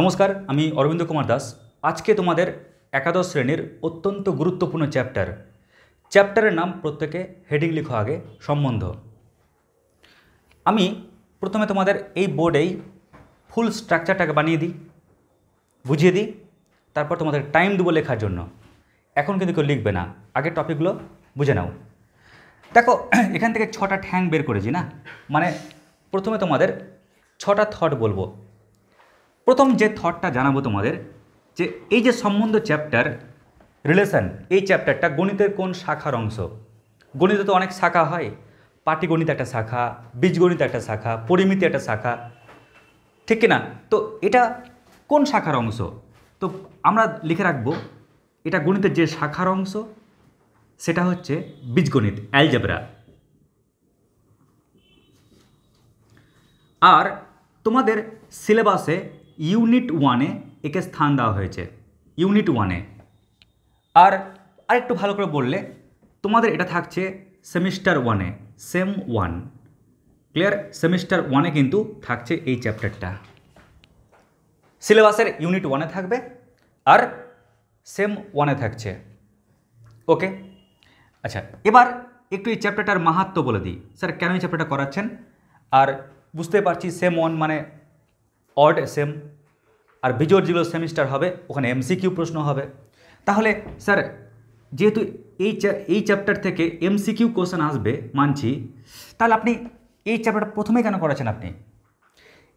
নমস্কার, আমি অরবিন্দ কুমার দাস। আজকে তোমাদের একাদশ শ্রেণীর অত্যন্ত গুরুত্বপূর্ণ চ্যাপ্টারের নাম প্রত্যেকে হেডিং লিখো আগে, সম্বন্ধ। আমি প্রথমে তোমাদের এই বোর্ডেই ফুল স্ট্রাকচারটাকে বানিয়ে দিই, বুঝিয়ে দিই, তারপর তোমাদের টাইম দেবো লেখার জন্য। এখন কিন্তু কেউ লিখবে না, আগের টপিকগুলো বুঝে নাও। দেখো, এখান থেকে 6টা ঠ্যাং বের করেছি না, মানে প্রথমে তোমাদের 6টা থট বলবো। প্রথম যে থটটা জানাবো তোমাদের, যে এই যে সম্বন্ধ চ্যাপ্টার, রিলেশন, এই চ্যাপ্টারটা গণিতের কোন শাখার অংশ? গণিতে তো অনেক শাখা হয়, পাটিগণিত একটা শাখা, বীজগণিত একটা শাখা, পরিমিতি একটা শাখা, ঠিক কিনা? তো এটা কোন শাখার অংশ? তো আমরা লিখে রাখবো, এটা গণিতের যে শাখার অংশ সেটা হচ্ছে বীজগণিত, অ্যালজেব্রা। আর তোমাদের সিলেবাসে ইউনিট 1-এ একে স্থান দেওয়া হয়েছে, ইউনিট 1-এ। আর আরেকটু ভালো করে বললে তোমাদের এটা থাকছে সেমিস্টার 1-এ, সেম 1। ক্লিয়ার? সেমিস্টার 1-এ কিন্তু থাকছে এই চ্যাপ্টারটা, সিলেবাসের ইউনিট 1-এ থাকবে আর সেম 1-এ থাকছে। ওকে, আচ্ছা, এবার একটু এই চ্যাপ্টারটার মাহাত্ম্য বলে দিই। স্যার কেন এই চ্যাপ্টারটা করাচ্ছেন? আর বুঝতে পারছি সেম 1 মানে অড সেম, আর বিজোড় যেগুলো সেমিস্টার হবে ওখানে এমসিকিউ প্রশ্ন হবে। তাহলে স্যার যেহেতু এই চ্যাপ্টার থেকে এমসিকিউ কোশ্চেন আসবে মানছি, তাহলে আপনি এই চ্যাপ্টারটা প্রথমেই কেন করাচ্ছেন আপনি?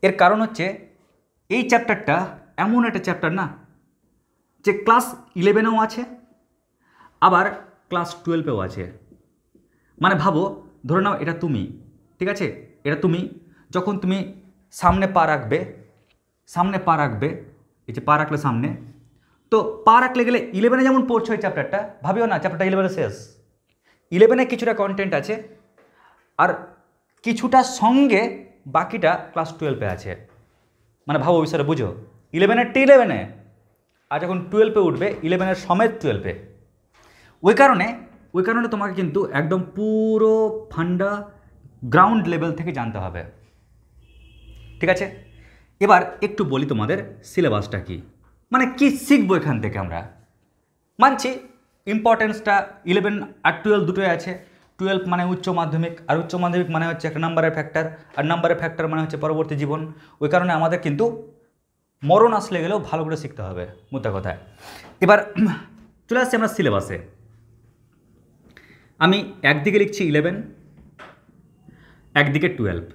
এর কারণ হচ্ছে এই চ্যাপ্টারটা এমন একটা চ্যাপ্টার না, যে ক্লাস 11-এও আছে আবার ক্লাস 12-এও আছে। মানে ভাবো, ধরে নাও এটা তুমি, ঠিক আছে, এটা তুমি যখন তুমি সামনে পা রাখবে, এই যে পা রাখলে সামনে, তো পা রাখলে গেলে 11-এ যেমন পড়ছো এই চ্যাপ্টারটা, ভাবিও না চ্যাপ্টারটা 11-এ শেষ। 11-এ কিছুটা কন্টেন্ট আছে আর কিছুটা সঙ্গে বাকিটা ক্লাস 12-এ আছে। মানে ভাবো বিষয়টা বুঝো, 11-এর 11-এ, আর যখন 12-এ উঠবে 11-এর সমেত 12-এ। ওই কারণে তোমাকে কিন্তু একদম পুরো ফান্ডা গ্রাউন্ড লেভেল থেকে জানতে হবে, ঠিক আছে? এবার একটু বলি তোমাদের সিলেবাসটা কি, মানে কি শিখবো এখান থেকে আমরা। মানছি ইম্পর্টেন্সটা 11 আর 12 দুটোই আছে। 12 মানে উচ্চ মাধ্যমিক, আর উচ্চ মাধ্যমিক মানে হচ্ছে একটা নাম্বারের ফ্যাক্টর, আর নাম্বারের ফ্যাক্টর মানে হচ্ছে পরবর্তী জীবন। ওই কারণে আমাদের কিন্তু মরণ আসলে গেলেও ভালো করে শিখতে হবে, মুদ্রা কথায়। এবার চলে আসছি আমরা সিলেবাসে। আমি একদিকে লিখছি 11, একদিকে 12।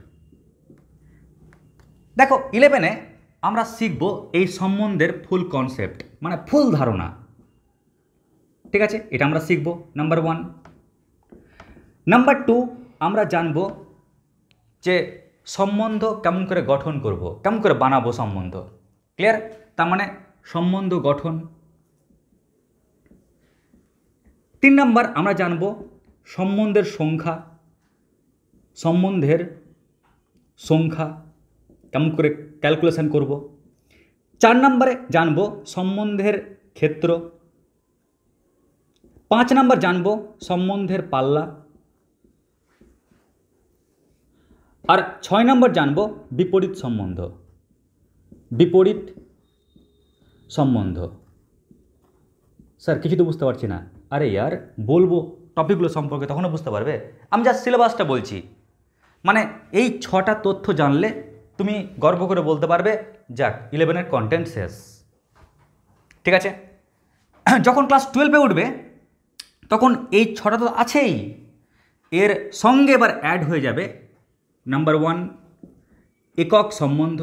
দেখো, 11-এ আমরা শিখব এই সম্বন্ধের ফুল কনসেপ্ট, মানে ফুল ধারণা, ঠিক আছে? এটা আমরা শিখব, নাম্বার 1। নাম্বার 2, আমরা জানব যে সম্বন্ধ কেমন করে গঠন করব, কেমন করে বানাবো সম্বন্ধ। ক্লিয়ার? তার মানে সম্বন্ধ গঠন। 3 নাম্বার, আমরা জানব সম্বন্ধের সংখ্যা কেমন করে ক্যালকুলেশন করব। 4 নম্বরে জানব সম্বন্ধের ক্ষেত্র। 5 নম্বর জানব সম্বন্ধের পাল্লা। আর 6 নম্বর জানব বিপরীত সম্বন্ধ। স্যার কিছু তো বুঝতে পারছি না। আরে ইয়ার, বলবো টপিকগুলো সম্পর্কে, তখনও বুঝতে পারবে। আমি জাস্ট সিলেবাসটা বলছি, মানে এই 6টা তথ্য জানলে তুমি গর্ব করে বলতে পারবে যাক 11-এর কন্টেন্ট শেষ, ঠিক আছে? যখন ক্লাস 12-এ উঠবে তখন এই 6টা তো আছেই, এর সঙ্গে এবার অ্যাড হয়ে যাবে নাম্বার 1 একক সম্বন্ধ,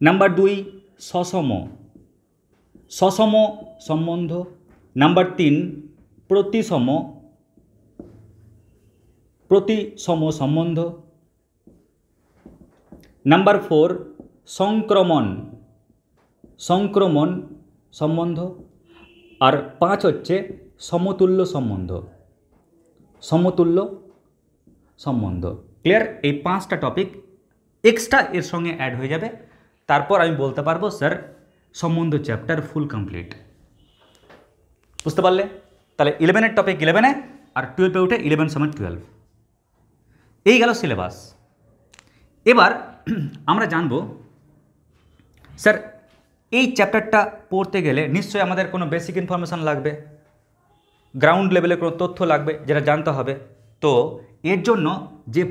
নাম্বার 2 সসম সম্বন্ধ, নাম্বার 3 প্রতিসম সম্বন্ধ, নাম্বার 4 সংক্রমণ সম্বন্ধ, আর 5 হচ্ছে সমতুল্য সম্বন্ধ। ক্লিয়ার? এই 5টা টপিক এক্সট্রা এর সঙ্গে অ্যাড হয়ে যাবে। তারপর আমি বলতে পারবো স্যার সম্বন্ধ চ্যাপ্টার ফুল কমপ্লিট। বুঝতে পারলে? তাহলে 11-এর টপিক 11-এ, আর 12-এ উঠে 11 সমান 12। এই গেল সিলেবাস। এবার আমরা জানব স্যার এই চ্যাপ্টারটা পড়তে গেলে নিশ্চয়ই আমাদের কোনো বেসিক ইনফরমেশান লাগবে, গ্রাউন্ড লেভেলের কোনো তথ্য লাগবে যেটা জানতে হবে। তো এর জন্য যে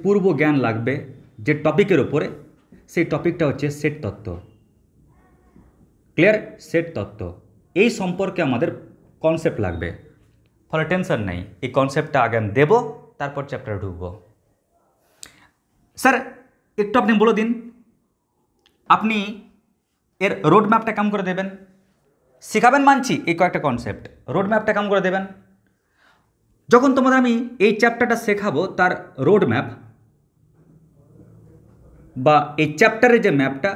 পূর্ব জ্ঞান লাগবে যে টপিকের ওপরে, সেই টপিকটা হচ্ছে সেট তত্ত্ব। ক্লিয়ার? সেট তত্ত্ব এই সম্পর্কে আমাদের কনসেপ্ট লাগবে, ফলে টেনশন নেই, এই কনসেপ্টটা আগে আমি দেবো, তারপর চ্যাপ্টারে ঢুকবো। স্যার একটু আপনি বলে দিন, আপনি এর রোড ম্যাপটা কেমন করে দেবেন? শেখাবেন মানছি এই কয়েকটা কনসেপ্ট, রোড ম্যাপটা কেমন করে দেবেন? যখন তোমাদের আমি এই চ্যাপ্টারটা শেখাবো তার রোড ম্যাপ বা এই চ্যাপ্টারের যে ম্যাপটা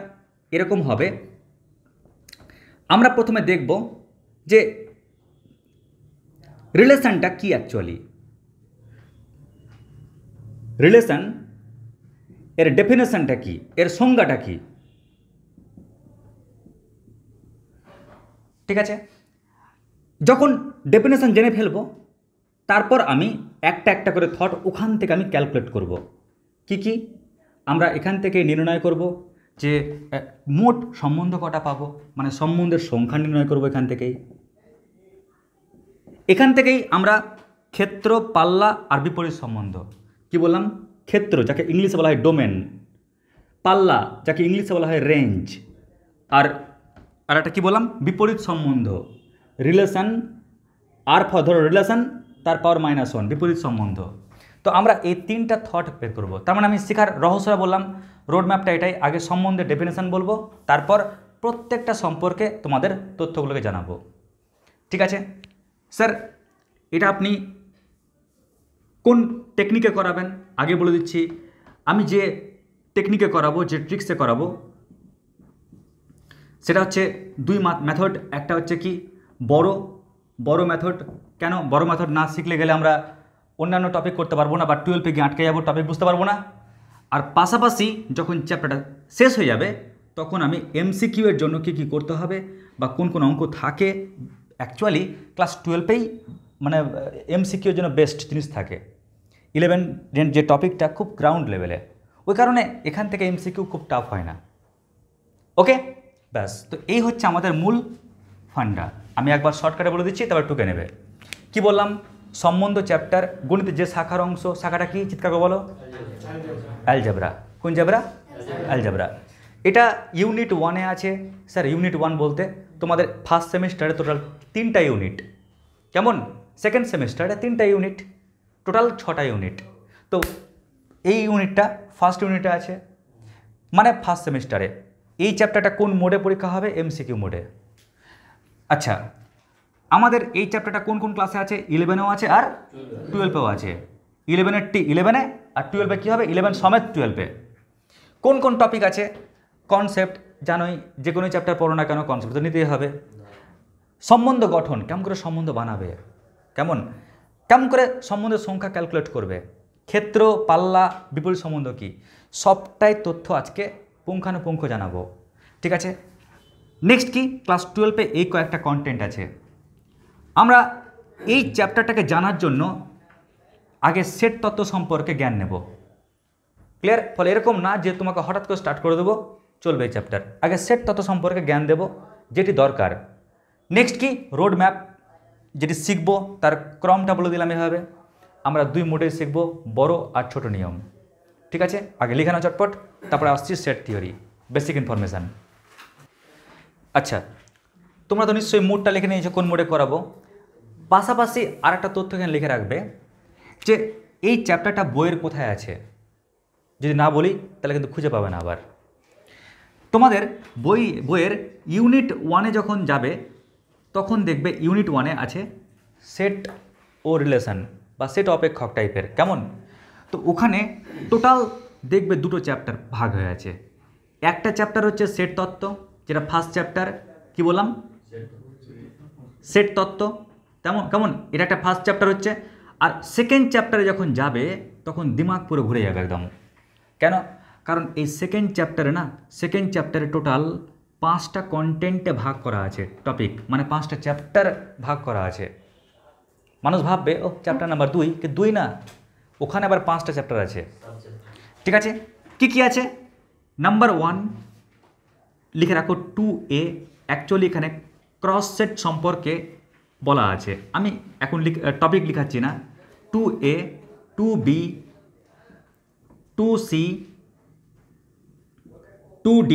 এরকম হবে। আমরা প্রথমে দেখব যে রিলেশনটা কি, অ্যাকচুয়ালি রিলেশন এর ডেফিনেশনটা কি, এর সংজ্ঞাটা কি। ঠিক আছে, যখন ডেফিনেশন জেনে ফেলবো তারপর আমি একটা একটা করে থট ওখান থেকে আমি ক্যালকুলেট করব। কি আমরা এখান থেকে নির্ণয় করব যে মোট সম্বন্ধ কটা পাবো, মানে সম্বন্ধের সংখ্যা নির্ণয় করব এখান থেকেই আমরা ক্ষেত্র, পাল্লা আর বিপরীত সম্বন্ধ, কি বললাম, ক্ষেত্র যাকে ইংলিশে বলা হয় ডোমেন, পাল্লা যাকে ইংলিশে বলা হয় রেঞ্জ, আর একটা কি বললাম, বিপরীত সম্বন্ধ, রিলেশন, আর ধরো রিলেশন তার পাওয়ার -1, বিপরীত সম্বন্ধ। তো আমরা এই তিনটা থট বের করব। তার মানে আমি শেখার রহস্যটা বললাম, রোড ম্যাপটা এটাই, আগে সম্বন্ধের ডেফিনেশন বলবো, তারপর প্রত্যেকটা সম্পর্কে তোমাদের তথ্যগুলোকে জানাবো। ঠিক আছে স্যার, এটা আপনি কোন টেকনিকে করাবেন আগে বলে দিচ্ছি। আমি যে টেকনিকে করাবো, যে ট্রিক্সে করাবো, সেটা হচ্ছে দুই মেথড। একটা হচ্ছে কি বড় মেথড। কেন বড় মেথড না শিখলে গেলে আমরা অন্যান্য টপিক করতে পারবো না, বা 12 গিয়ে আটকে যাবো, টপিক বুঝতে পারবো না। আর পাশাপাশি যখন চ্যাপ্টারটা শেষ হয়ে যাবে তখন আমি MCQ এর জন্য কি করতে হবে বা কোন কোন অঙ্ক থাকে, অ্যাকচুয়ালি ক্লাস 12-এই মানে MCQ এর জন্য বেস্ট জিনিস থাকে। 11 যে টপিকটা খুব গ্রাউন্ড লেভেলে, ওই কারণে এখান থেকে MCQ খুব টাফ হয় না। ওকে, ব্যাস। তো এই হচ্ছে আমাদের মূল ফান্ডা। আমি একবার শর্টকাটে বলে দিচ্ছি, তারপর টুকে নেবে। কি বললাম, সম্বন্ধ চ্যাপ্টার, গণিতের যে শাখার অংশ, শাখাটা কি চিৎকার করে বলো? অ্যালজেব্রা। কোন জেব্রা? অ্যালজেব্রা। এটা ইউনিট 1-এ আছে। স্যার ইউনিট 1 বলতে তোমাদের ফার্স্ট সেমিস্টারে টোটাল 3টা ইউনিট, কেমন? সেকেন্ড সেমিস্টারে 3টা ইউনিট, টোটাল 6টা ইউনিট। তো এই ইউনিটটা ফার্স্ট ইউনিটে আছে, মানে ফার্স্ট সেমিস্টারে। এই চ্যাপ্টারটা কোন মোডে পরীক্ষা হবে? MCQ মোডে। আচ্ছা, আমাদের এই চ্যাপ্টারটা কোন কোন ক্লাসে আছে? 11-এও আছে আর 12-এও আছে। 11-এ আর 12-এ কী হবে? 11 সমেত 12-এ কোন কোন টপিক আছে? কনসেপ্ট জানোই, যে কোনো চ্যাপ্টার পড়ো না কেন কনসেপ্ট তো নিতেই হবে। সম্বন্ধ গঠন, কেমন করে সম্বন্ধ বানাবে, কেমন করে সম্বন্ধের সংখ্যা ক্যালকুলেট করবে, ক্ষেত্র, পাল্লা, বিপরীত সম্বন্ধ কি, সবটাই তথ্য আজকে পুঙ্খানুপুঙ্খ জানাবো। ঠিক আছে, নেক্সট কি, ক্লাস 12-এ এই কয়েকটা কন্টেন্ট আছে। আমরা এই চ্যাপ্টারটাকে জানার জন্য আগে সেট তত্ত্ব সম্পর্কে জ্ঞান নেব। ক্লিয়ার? ফলে এরকম না যে তোমাকে হঠাৎ করে স্টার্ট করে দেবো চলবে এই চ্যাপ্টার, আগে সেট তত্ত্ব সম্পর্কে জ্ঞান দেব যেটি দরকার। নেক্সট কি, রোড ম্যাপ, যেটি শিখবো তার ক্রমটা বলে দিলাম এভাবে। আমরা 2 মোডে শিখবো, বড় আর ছোট নিয়ম। ঠিক আছে, আগে লিখে নাও চটপট, তারপরে আসছি সেট থিওরি, বেসিক ইনফরমেশান। আচ্ছা, তোমরা তো নিশ্চয়ই মোডটা লিখে নিয়েছো কোন মোডে করাবো। পাশাপাশি আর একটা তথ্য এখানে লিখে রাখবে যে এই চ্যাপ্টারটা বইয়ের কোথায় আছে। যদি না বলি তাহলে কিন্তু খুঁজে পাবে না আবার। তোমাদের বইয়ের ইউনিট 1-এ যখন যাবে তখন দেখবে ইউনিট 1-এ আছে সেট ও রিলেশন বা সেট অপেক্ষক টাইপের, কেমন? তো ওখানে টোটাল দেখবে 2টো চ্যাপ্টার ভাগ হয়ে আছে। একটা চ্যাপ্টার হচ্ছে সেট তত্ত্ব, যেটা ফার্স্ট চ্যাপ্টার, কি বললাম, সেট তত্ত্ব। কেমন এটা একটা ফার্স্ট চ্যাপ্টার হচ্ছে। আর সেকেন্ড চ্যাপ্টারে যখন যাবে তখন দিমাগ পুরো ঘুরে যাবে একদম। কেন? কারণ এই সেকেন্ড চ্যাপ্টারে টোটাল 5টা কন্টেন্টে ভাগ করা আছে, টপিক মানে 5টা চ্যাপ্টার ভাগ করা আছে। মানুষ ভাববে ও চ্যাপ্টার নাম্বার 2, কিন্তু 2 না, ওখানে আবার 5টা চ্যাপ্টার আছে। ঠিক আছে, কি কি আছে? নাম্বার 1 লিখে রাখো 2A। অ্যাকচুয়ালি এখানে ক্রস সেট সম্পর্কে বলা আছে, আমি এখন টপিক লিখাচ্ছি না। 2A, 2B, 2C, 2D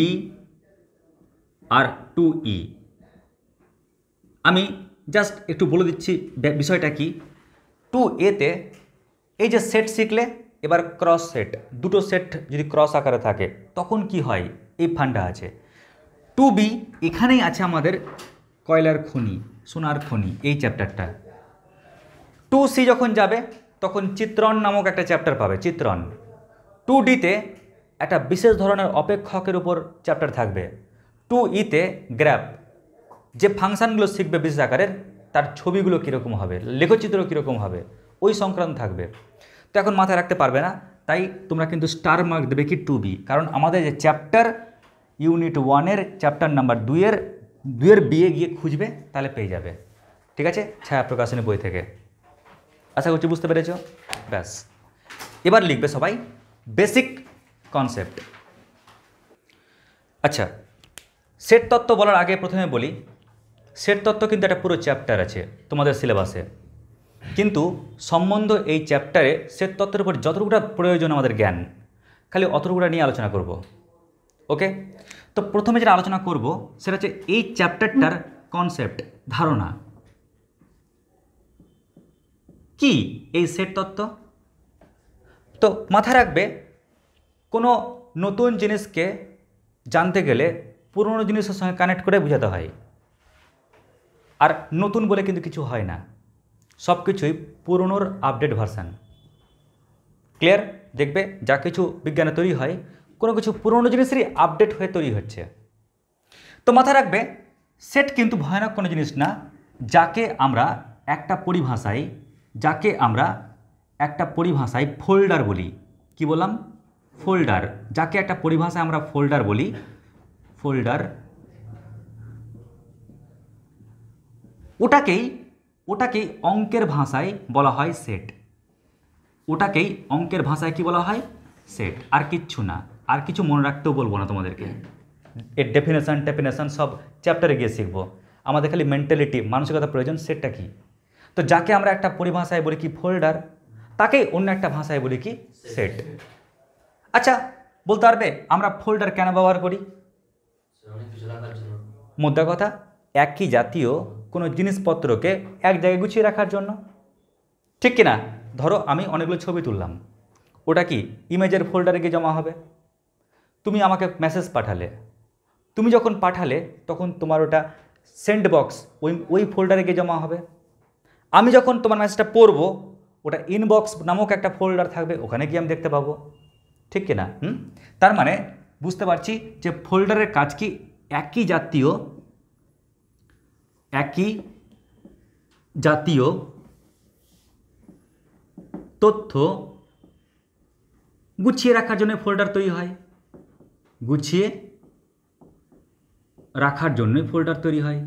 আর 2E। আমি জাস্ট একটু বলে দিচ্ছি বিষয়টা কি। 2A-তে এই যে সেট শিখলে, এবার ক্রস সেট, দুটো সেট যদি ক্রস আকারে থাকে তখন কি হয়, এই ফান্ডা আছে। 2B এখানেই আছে আমাদের কয়লার খনি, সোনার খনি, এই চ্যাপ্টারটা। 2C যখন যাবে তখন চিত্রণ নামক একটা চ্যাপ্টার পাবে, চিত্রণ। 2D-তে একটা বিশেষ ধরনের অপেক্ষকের উপর চ্যাপ্টার থাকবে। 2E-তে গ্রাফ, যে ফাংশানগুলো শিখবে বিশেষ আকারের, তার ছবিগুলো কীরকম হবে, লেখচিত্র কীরকম হবে, ওই সংক্রান্ত থাকবে। তো এখন মাথায় রাখতে পারবে না, তাই তোমরা কিন্তু স্টার মার্ক দেবে কি 2B, কারণ আমাদের যে চ্যাপ্টার ইউনিট 1-এর চ্যাপ্টার নাম্বার 2-এর বিয়ে গিয়ে খুঁজবে, তাহলে পেয়ে যাবে। ঠিক আছে, ছায়া প্রকাশনী বই থেকে। আশা করছি বুঝতে পেরেছ। ব্যাস, এবার লিখবে সবাই বেসিক কনসেপ্ট। আচ্ছা, সেট তত্ত্ব বলার আগে প্রথমে বলি, সেট তত্ত্ব কিন্তু একটা পুরো চ্যাপ্টার আছে তোমাদের সিলেবাসে, কিন্তু সম্বন্ধ এই চ্যাপ্টারে সেট তত্ত্বের উপর যতটুকুটা প্রয়োজন আমাদের জ্ঞান, খালি অতটুকুটা নিয়ে আলোচনা করব। ওকে, তো প্রথমে যেটা আলোচনা করব সেটা হচ্ছে এই চ্যাপ্টারটার কনসেপ্ট, ধারণা কি এই সেট তত্ত্ব। তো মাথায় রাখবে, কোনো নতুন জিনিসকে জানতে গেলে পুরনো জিনিসের সঙ্গে কানেক্ট করে বোঝাতে হয়, আর নতুন বলে কিন্তু কিছু হয় না, সব কিছুই পুরনোর আপডেট ভার্সান। ক্লিয়ার? দেখবে যা কিছু বিজ্ঞানে তৈরি হয়, কোনো কিছু পুরনো জিনিসেরই আপডেট হয়ে তৈরি হচ্ছে। তো মাথায় রাখবে, সেট কিন্তু ভয়ানক কোনো জিনিস না, যাকে আমরা একটা পরিভাষায় ফোল্ডার বলি। কি বললাম? ফোল্ডার। যাকে একটা পরিভাষায় আমরা ফোল্ডার বলি, ফোল্ডার, ওটাকেই অঙ্কের ভাষায় বলা হয় সেট। ওটাকেই অঙ্কের ভাষায় কি বলা হয়? সেট। আর কিচ্ছু না, আর কিছু মনে রাখতেও বলবো না তোমাদেরকে, এর ডেফিনেশন সব চ্যাপ্টারে গিয়ে শিখবো। আমাদের খালি মেন্টালিটি, মানসিকতা প্রয়োজন, সেটটা কি। তো যাকে আমরা একটা পরিভাষায় বলি কি ফোল্ডার, তাকেই অন্য একটা ভাষায় বলি কি সেট। আচ্ছা, বলতে পারবে আমরা ফোল্ডার কেন ব্যবহার করি? মোদ্দা কথা, একই জাতীয় কোনো জিনিসপত্রকে এক জায়গায় গুছিয়ে রাখার জন্য, ঠিক কিনা? ধরো আমি অনেকগুলো ছবি তুললাম, ওটা কি ইমেজের ফোল্ডারে গিয়ে জমা হবে। তুমি আমাকে মেসেজ পাঠালে, তুমি যখন পাঠালে তখন তোমার ওটা সেন্ড বক্স, ওই ফোল্ডারে গিয়ে জমা হবে। আমি যখন তোমার মেসেজটা পড়ব, ওটা ইনবক্স নামক একটা ফোল্ডার থাকবে, ওখানে গিয়ে আমি দেখতে পাবো, ঠিক কিনা? তার মানে বুঝতে পারছি যে ফোল্ডারের কাজ কি একই জাতীয় তথ্য গুছিয়ে রাখার জন্য ফোল্ডার তৈরি হয়, গুছিয়ে রাখার জন্য ফোল্ডার তৈরি হয়,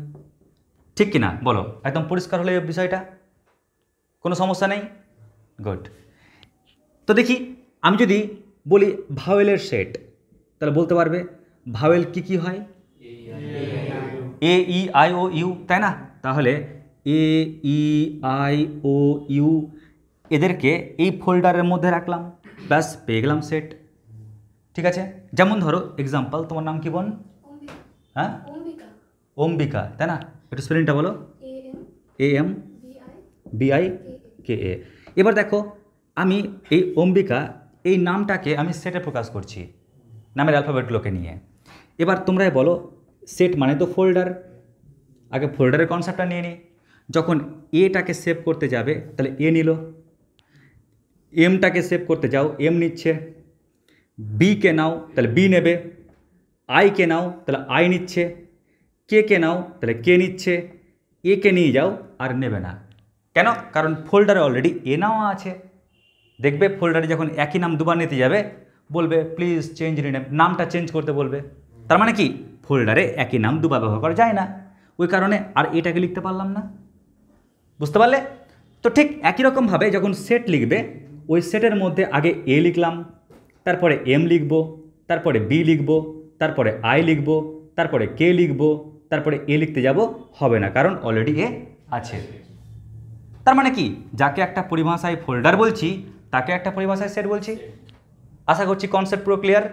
ঠিক কিনা? বলো, একদম পরিষ্কার হলে বিষয়টা, কোনো সমস্যা নেই? গুড। তো দেখি, আমি যদি বলি ভাওয়েলের সেট, তাহলে বলতে পারবে ভাওয়েল কি কি হয়? এ ই আই ও ইউ, তাই না? তাহলে এ ই আই ও ইউ এদেরকে এই ফোল্ডারের মধ্যে রাখলাম, ব্যাস পেয়ে গেলাম সেট। ঠিক আছে, যেমন ধরো এক্সাম্পল, তোমার নাম কি বোন? হ্যাঁ, অম্বিকা, তাই না? একটু স্পেলিংটা বলো। AMBIKA। এবার দেখো, আমি এই অম্বিকা, এই নামটাকে আমি সেটে প্রকাশ করছি, নামের অ্যালফাবেটগুলোকে নিয়ে। এবার তোমরাই বলো, সেট মানে তো ফোল্ডার। আগে ফোল্ডারের কনসেপ্টটা নিয়ে নিই। যখন এটাকে সেভ করতে যাবে তাহলে এ নিল, এমটাকে সেভ করতে যাও এম নিচ্ছে, বিকে নাও তাহলে বি নেবে, আইকে নাও তাহলে আই নিচ্ছে, কে নাও তাহলে কে নিচ্ছে, একে নিয়ে যাও আর নেবে না। কেন? কারণ ফোল্ডারে অলরেডি এ নেওয়া আছে। দেখবে ফোল্ডারে যখন একই নাম দুবার নিতে যাবে, বলবে প্লিজ চেঞ্জ রিনেম, নামটা চেঞ্জ করতে বলবে। তার মানে কি ফোল্ডারে একই নাম দুবার ব্যবহার করা যায় না, ওই কারণে আর এটাকে লিখতে পারলাম না। বুঝতে পারলে? তো ঠিক একই রকমভাবে যখন সেট লিখবে, ওই সেটের মধ্যে আগে এ লিখলাম, তারপরে এম লিখব, তারপরে বি লিখব, তারপরে আই লিখব, তারপরে কে লিখব, তারপরে এ লিখতে যাব, হবে না, কারণ অলরেডি এ আছে। তার মানে কি, যাকে একটা পরিভাষায় ফোল্ডার বলছি তাকে একটা পরিভাষায় সেট বলছি। আশা করছি কনসেপ্ট পুরো ক্লিয়ার।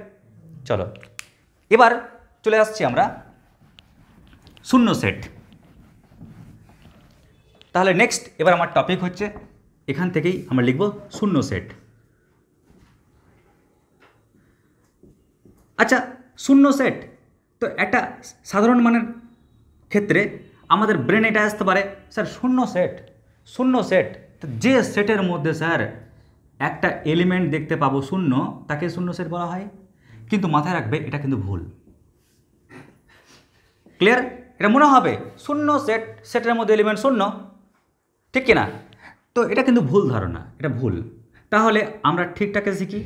চলো এবার চলে আসছি আমরা শূন্য সেট। তাহলে নেক্সট এবার আমার টপিক হচ্ছে, এখান থেকেই আমরা লিখব শূন্য সেট। আচ্ছা, শূন্য সেট তো একটা সাধারণ মানের ক্ষেত্রে আমাদের ব্রেন এটা আসতে পারে, স্যার শূন্য সেট, শূন্য সেট তো যে সেটের মধ্যে স্যার একটা এলিমেন্ট দেখতে পাবো শূন্য, তাকে শূন্য সেট বলা হয়। কিন্তু মাথায় রাখবে এটা কিন্তু ভুল। ক্লিয়ার? এটা মনে হবে শূন্য সেট, সেটের মধ্যে এলিমেন্ট শূন্য, ঠিক কিনা? তো এটা কিন্তু ভুল ধারণা, এটা ভুল। তাহলে আমরা ঠিকঠাক শিখি,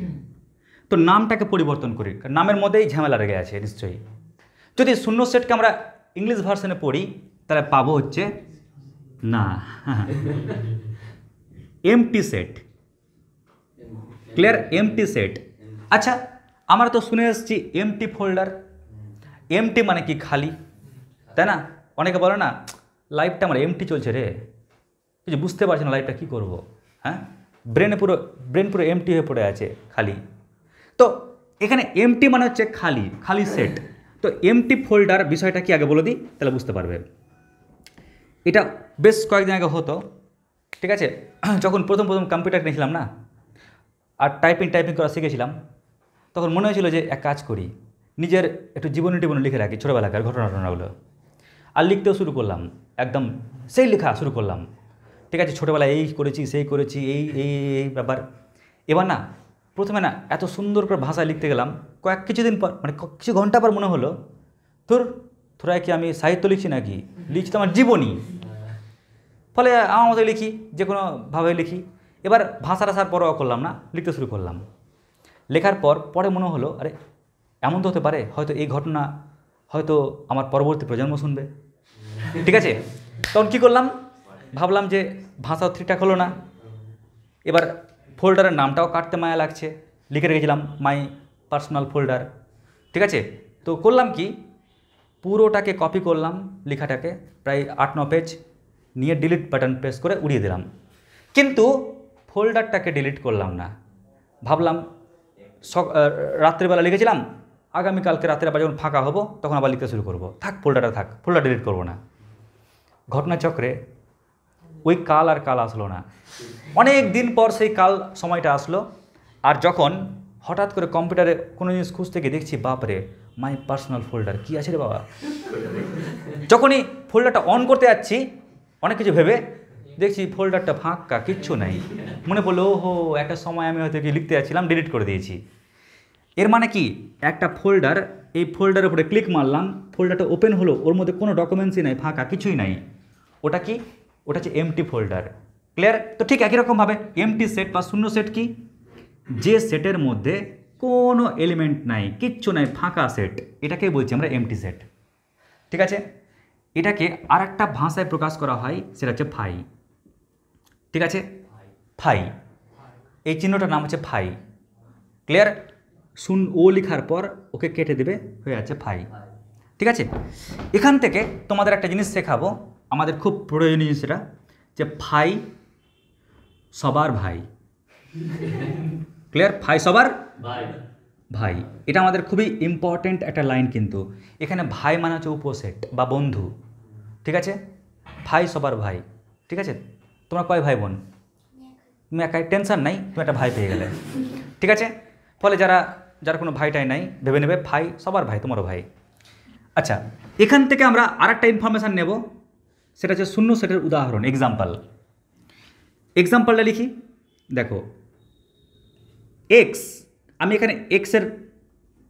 তো নামটাকে পরিবর্তন করি, কারণ নামের মধ্যেই ঝামেলা লেগে আছে নিশ্চয়ই। যদি শূন্য সেটকে আমরা ইংলিশ ভার্সনে পড়ি তাহলে পাবো হচ্ছে না MT set. Clear? MT set. আচ্ছা, আমরা তো শুনে এসেছি এমটি ফোল্ডার। এমটি মানে কি? খালি, তাই না? অনেকে বলে না লাইফটা আমার এমটি চলছে রে, কিছু বুঝতে পারছি না লাইফটা কী করবো, হ্যাঁ, ব্রেন পুরো এমটি হয়ে পড়ে আছে, খালি। তো এখানে এমটি মানে হচ্ছে খালি, খালি সেট। তো এমটি ফোল্ডার বিষয়টা কি আগে বলে দিই, তাহলে বুঝতে পারবে। এটা বেশ কয়েকদিন আগে হতো, ঠিক আছে? যখন প্রথম কম্পিউটার নিয়েছিলাম না, আর টাইপিং করা শিখেছিলাম, তখন মনে হয়েছিল যে এক কাজ করি, নিজের একটু জীবনী লিখে রাখি, ছোটোবেলাকার ঘটনাগুলো। আর লিখতেও শুরু করলাম, একদম সেই লেখা শুরু করলাম, ঠিক আছে? ছোটোবেলায় এই করেছি, সেই করেছি, এই এই এই ব্যাপার। এবার না, প্রথমে না এত সুন্দর করে ভাষায় লিখতে গেলাম, কিছুদিন পর, মানে কিছু ঘন্টা পর মনে হলো, তোরা কি আমি সাহিত্য লিখছি নাকি, লিখছি তো আমার জীবনী। ফলে আমার মতো লিখি, যে কোনোভাবে লিখি। এবার ভাষাটা সার পরোয়া করলাম না, লিখতে শুরু করলাম। লেখার পরে মনে হলো, আরে এমন তো হতে পারে, হয়তো এই ঘটনা হয়তো আমার পরবর্তী প্রজন্ম শুনবে, ঠিক আছে? তখন কী করলাম, ভাবলাম যে ভাষা ঠিকঠাক হলো না, এবার ফোল্ডারের নামটাও কাটতে মায়া লাগছে, লিখে রেখেছিলাম মাই পার্সোনাল ফোল্ডার, ঠিক আছে? তো করলাম কি, পুরোটাকে কপি করলাম, লেখাটাকে প্রায় 8-9 পেজ নিয়ে ডিলিট বাটন প্রেস করে উড়িয়ে দিলাম। কিন্তু ফোল্ডারটাকে ডিলিট করলাম না। ভাবলাম রাত্রিবেলা লিখেছিলাম, আগামীকালকে রাতের আবার যখন ফাঁকা হবো তখন আবার লিখতে শুরু করবো, ফোল্ডারটা থাক, ফোল্ডার ডিলিট করবো না। ঘটনাচক্রে ওই কাল আর কাল আসলো না। অনেক দিন পর সেই কাল সময়টা আসলো, আর যখন হঠাৎ করে কম্পিউটারে কোনো জিনিস খুঁজতে গিয়ে দেখছি, বাপরে মাই পার্সোনাল ফোল্ডার, কী আছে রে বাবা। যখনই ফোল্ডারটা অন করতে যাচ্ছি অনেক কিছু ভেবে, দেখছি ফোল্ডারটা ফাঁকা, কিচ্ছু নাই। মনে পড়লো, ওহো একটা সময় আমি হয়তো কি লিখতে যাচ্ছিলাম, ডিলিট করে দিয়েছি। এর মানে কি, একটা ফোল্ডার, এই ফোল্ডারের উপরে ক্লিক মারলাম, ফোল্ডারটা ওপেন হলো, ওর মধ্যে কোনো ডকুমেন্টসই নাই, ফাঁকা, কিছুই নাই। ওটা কি? ওটা হচ্ছে এমটি ফোল্ডার। ক্লিয়ার? তো ঠিক একই রকমভাবে এমটি সেট বা শূন্য সেট কি? যে সেটের মধ্যে কোনো এলিমেন্ট নাই, কিচ্ছু নাই, ফাঁকা সেট, এটাকে বলছি আমরা এমটি সেট, ঠিক আছে? এটাকে আর একটা ভাষায় প্রকাশ করা হয়, সেটা হচ্ছে ফাই, ঠিক আছে? ফাই, এই চিহ্নটার নাম হচ্ছে ফাই। ক্লিয়ার? ও লেখার পর ওকে কেটে দেবে, হয়ে যাচ্ছে ফাই, ঠিক আছে? এখান থেকে তোমাদের একটা জিনিস শেখাবো, আমাদের খুব প্রয়োজনীয়, সেটা যে ফাই সবার ভাই। ক্লিয়ার? ফাই সবার ভাই, এটা আমাদের খুবই ইম্পর্টেন্ট একটা লাইন। কিন্তু এখানে ভাই মানে হচ্ছে উপসেট বা বন্ধু, ঠিক আছে? ভাই সবার ভাই, ঠিক আছে? তোমরা কয় ভাই বোন? তুমি একাই, টেনশন নাই, তুমি একটা ভাই পেয়ে গেলে, ঠিক আছে? ফলে যারা কোনো ভাইটাই নাই, ভেবে নেবে ভাই সবার ভাই, তোমারও ভাই। আচ্ছা, এখান থেকে আমরা আর একটা ইনফরমেশান নেব, সেটা হচ্ছে শূন্য সেটের উদাহরণ, এক্সাম্পলটা লিখি। দেখো, এক্স, আমি এখানে এক্সের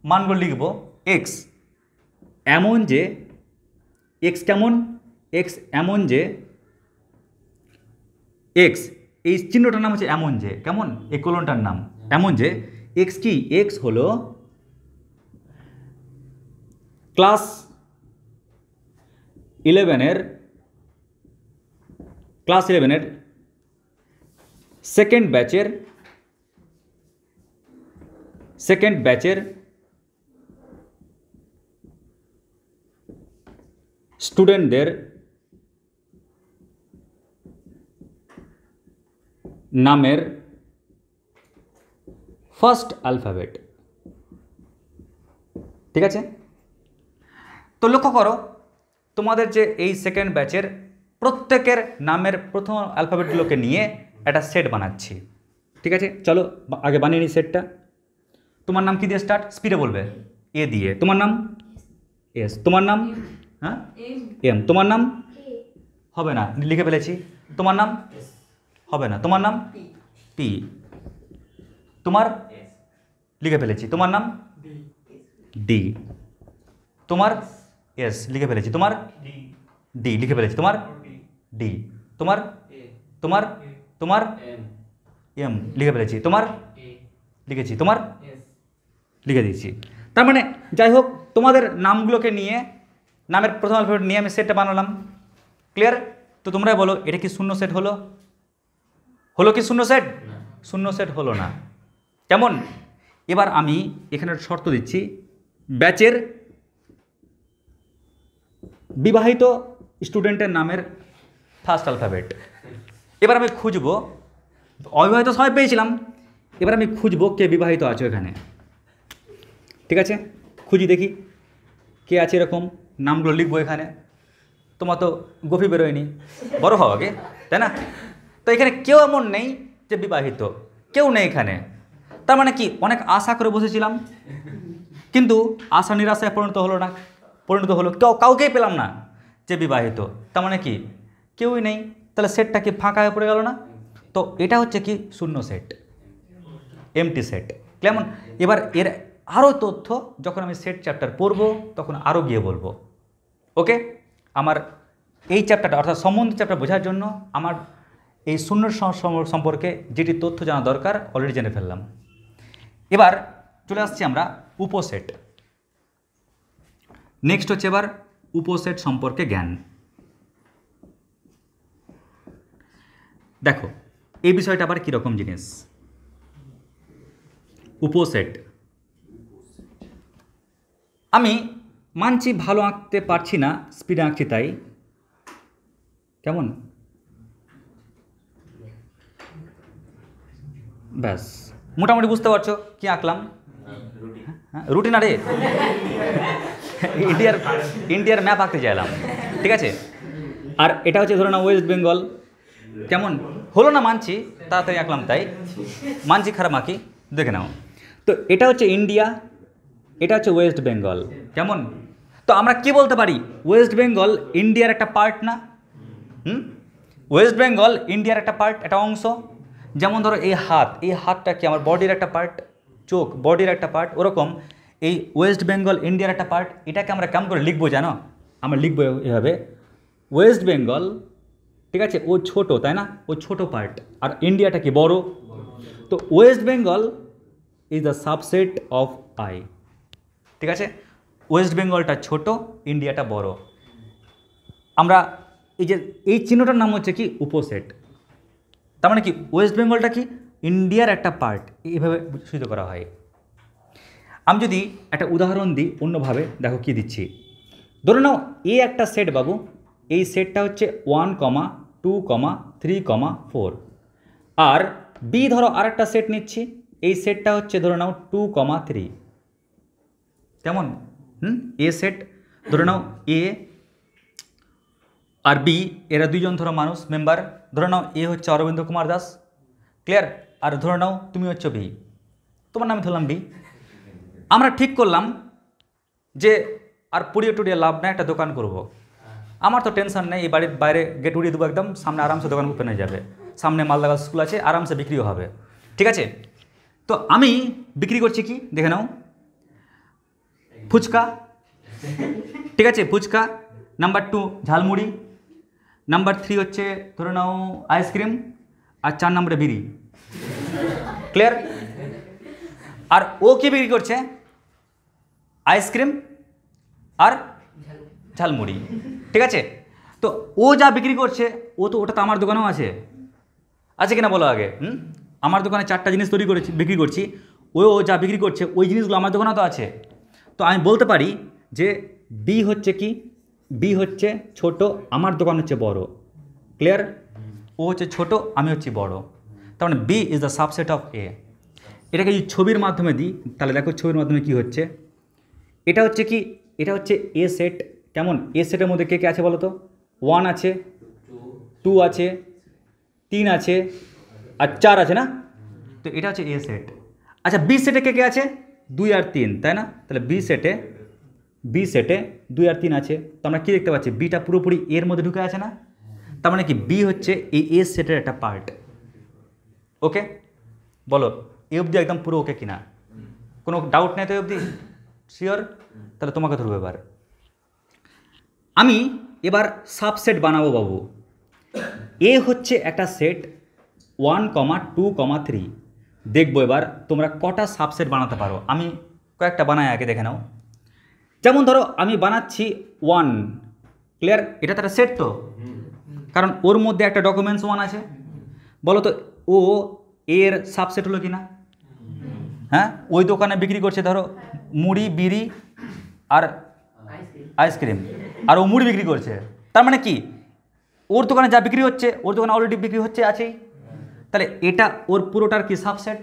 মানগুলো লিখব। এক্স এমন যে, এক্স কেমন? এক্স এমন যে, এক্স এই চিহ্নটার নাম হচ্ছে এমন যে, কেমন? এই কোলনটার নাম এমন যে। এক্স কি? এক্স হলো ক্লাস 11-এর সেকেন্ড ব্যাচের সেকেন্ড ব্যাচের স্টুডেন্টদের নামের ফার্স্ট অ্যালফাবেট। ঠিক আছে, তো লক্ষ্য করো তোমাদের যে এই সেকেন্ড ব্যাচের প্রত্যেকের নামের প্রথম অ্যালফাবেটগুলোকে নিয়ে একটা সেট বানাচ্ছি। ঠিক আছে, চলো আগে বানিয়ে নিই সেটটা। তোমার নাম কি দিয়ে স্টার্ট? স্পিডে বলবে। এ দিয়ে। তোমার নাম? এস। তোমার নাম? হ্যাঁ, এম। তোমার নাম? হবে না, লিখে ফেলেছি। তোমার নাম? হবে না। তোমার নাম? পি। তোমার? লিখে ফেলেছি। তোমার নাম? ডি। তোমার? এস, লিখে ফেলেছি। তোমার? ডি, লিখে ফেলেছি। তোমার? ডি। তোমার? তোমার? তোমার? এম, লিখে ফেলেছি। তোমার? লিখেছি। তোমার? লিখে দিয়েছি। তার মানে যাই হোক, তোমাদের নামগুলোকে নিয়ে, নামের প্রথম অ্যালফাবেট নিয়ে আমি সেটটা বানালাম। ক্লিয়ার? তো তোমরাই বলো, এটা কি শূন্য সেট হলো? হলো কি শূন্য সেট? শূন্য সেট হলো না। কেমন? এবার আমি এখানে শর্ত দিচ্ছি, ব্যাচের বিবাহিত স্টুডেন্টের নামের ফার্স্ট অ্যালফাবেট। এবার আমি খুঁজবো, অবিবাহিত সবাই পেয়েছিলাম, এবার আমি খুঁজবো কে বিবাহিত আছো এখানে। ঠিক আছে, খুঁজি দেখি কে আছে এরকম, নামগুলো লিখবো এখানে। তোমার তো গফি বেরোয়নি, বড় হও আগে, তাই না? তো এখানে কেউ এমন নেই যে বিবাহিত, কেউ নেই এখানে। তার মানে কি, অনেক আশা করে বসেছিলাম, কিন্তু আশা নিরাশায় পরিণত হলো কাউকেই পেলাম না যে বিবাহিত। তার মানে কি, কেউই নেই। তাহলে সেটটা কি ফাঁকা হয়ে পড়ে গেল না? তো এটা হচ্ছে কি শূন্য সেট, এমটি সেট। কেমন? এবার এর আরও তথ্য যখন আমি সেট চ্যাপ্টার পড়বো তখন আরও গিয়ে বলবো। ওকে, আমার এই চ্যাপ্টারটা অর্থাৎ সম্বন্ধ চ্যাপ্টার বোঝার জন্য আমার এই শূন্য সম্পর্কে যেটি তথ্য জানা দরকার অলরেডি জেনে ফেললাম। এবার চলে আসছি আমরা উপসেট। নেক্সট হচ্ছে এবার উপসেট সম্পর্কে জ্ঞান। দেখো এই বিষয়টা আবার কীরকম জিনিস। উপসেট আমি মানছি ভালো আঁকতে পারছি না, স্পিডে আঁকছি তাই। কেমন? ব্যাস, মোটামুটি বুঝতে পারছো কি আঁকলাম? রুটিন। আরে ইন্ডিয়ার ম্যাপ আঁকতে চাইলাম। ঠিক আছে, আর এটা হচ্ছে ধরো না ওয়েস্ট বেঙ্গল। কেমন হলো না? মানছি, তাড়াতাড়ি আঁকলাম তাই। মানছি খারাপ আঁকি, দেখে নাও। তো এটা হচ্ছে ইন্ডিয়া, এটা হচ্ছে ওয়েস্ট বেঙ্গল। কেমন? তো আমরা কি বলতে পারি, ওয়েস্ট বেঙ্গল ইন্ডিয়ার একটা পার্ট না? ওয়েস্ট বেঙ্গল ইন্ডিয়ার একটা পার্ট, একটা অংশ। যেমন ধরো এই হাতটা কি আমার বডির একটা পার্ট, চোখ বডির একটা পার্ট, ওরকম এই ওয়েস্ট বেঙ্গল ইন্ডিয়ার একটা পার্ট। এটাকে আমরা কেমন করে লিখবো জানো? আমরা লিখবো এভাবে, ওয়েস্ট বেঙ্গল, ঠিক আছে, ও ছোট তাই না, ও ছোট পার্ট, আর ইন্ডিয়াটা কি বড়। তো West Bengal is the subset of I. ঠিক আছে, ওয়েস্ট বেঙ্গলটা ছোট, ইন্ডিয়াটা বড়। আমরা এই চিহ্নটার নাম হচ্ছে কি উপসেট। তার মানে কি ওয়েস্ট বেঙ্গলটা কি ইন্ডিয়ার একটা পার্ট, এইভাবে সূচিত করা হয়। আমি যদি একটা উদাহরণ দিই অন্যভাবে, দেখো কি দিচ্ছি। ধরে নাও এ একটা সেট বাবু, এই সেটটা হচ্ছে 1, 2, 3, 4। আর বি ধরো আরেকটা সেট নিচ্ছি, এই সেটটা হচ্ছে ধরে নাও 2, 3। কেমন? এ সেট ধরে নাও, এ আর বি এরা দুইজন ধরো মানুষ মেম্বার। ধরে নাও এ হচ্ছে অরবিন্দ কুমার দাস। ক্লিয়ার? আর ধরে নাও তুমি হচ্ছে বি, তোমার নামে ধরলাম বি। আমরা ঠিক করলাম যে আর পুড়িয়ে টুড়িয়ে লাভ নেই, একটা দোকান করব। আমার তো টেনশন নেই, এই বাড়ির বাইরে গেট উড়িয়ে দেবো একদম, সামনে আরামসে দোকান ওপেন হয়ে যাবে, সামনে মালদা স্কুল আছে, আরামসে বিক্রিও হবে। ঠিক আছে, তো আমি বিক্রি করছি কি দেখে নাও, ফুচকা। ঠিক আছে, ফুচকা। নাম্বার 2 ঝালমুড়ি। নাম্বার 3 হচ্ছে ধরে নাও আইসক্রিম। আর 4 নম্বরে বিড়ি। ক্লিয়ার? আর ও কি বিক্রি করছে? আইসক্রিম আর ঝালমুড়ি। ঠিক আছে, তো ও যা বিক্রি করছে ওটা তো আমার দোকানেও আছে কিনা বলো আগে? আমার দোকানে 4টা জিনিস বিক্রি করছি। ও যা বিক্রি করছে ওই জিনিসগুলো আমার দোকানে তো আছে। তো আমি বলতে পারি যে বি হচ্ছে কি, বি হচ্ছে ছোট, আমার দোকান হচ্ছে বড়। ক্লিয়ার? ও হচ্ছে ছোট, আমি হচ্ছি বড়, তার মানে B is the subset of A. এটাকে যদি ছবির মাধ্যমে দিই তাহলে দেখো ছবির মাধ্যমে কি হচ্ছে। এটা হচ্ছে কি, এটা হচ্ছে এ সেট। কেমন? এ সেটের মধ্যে কে কে আছে বলো তো? 1 আছে, 2 আছে, 3 আছে, আর 4 আছে না? তো এটা হচ্ছে এ সেট। আচ্ছা বি সেটে কে কে আছে? 2 আর 3, তাই না? তাহলে বি সেটে 2 আর 3 আছে। তো আমরা কী দেখতে পাচ্ছি? বিটা পুরোপুরি এর মধ্যে ঢুকে আছে না? তার মানে কি বি হচ্ছে এই এ সেটের একটা পার্ট। ওকে, বলো এ অবধি একদম পুরো ওকে কিনা? কোনো ডাউট নেই তো এ অবধি? শিওর? তাহলে তোমাকে ধরবো এবার। আমি এবার সাবসেট বানাবো বাবু। এ হচ্ছে একটা সেট 1, 2, 3। দেখবো এবার তোমরা কটা সাবসেট বানাতে পারো। আমি কয়েকটা বানাই, আগে দেখে নাও। যেমন ধরো আমি বানাচ্ছি 1। ক্লিয়ার? এটা তো একটা সেট তো, কারণ ওর মধ্যে একটা ডকুমেন্টস 1 আছে। বলো তো ও এর সাবসেট হলো কি না? হ্যাঁ, ওই দোকানে বিক্রি করছে ধরো মুড়ি, বিড়ি আর আইসক্রিম, আর ও মুড়ি বিক্রি করছে। তার মানে কি ওর দোকানে যা বিক্রি হচ্ছে ওর দোকানে অলরেডি বিক্রি হচ্ছে, আছেই। তাহলে এটা ওর পুরোটার কি সাবসেট।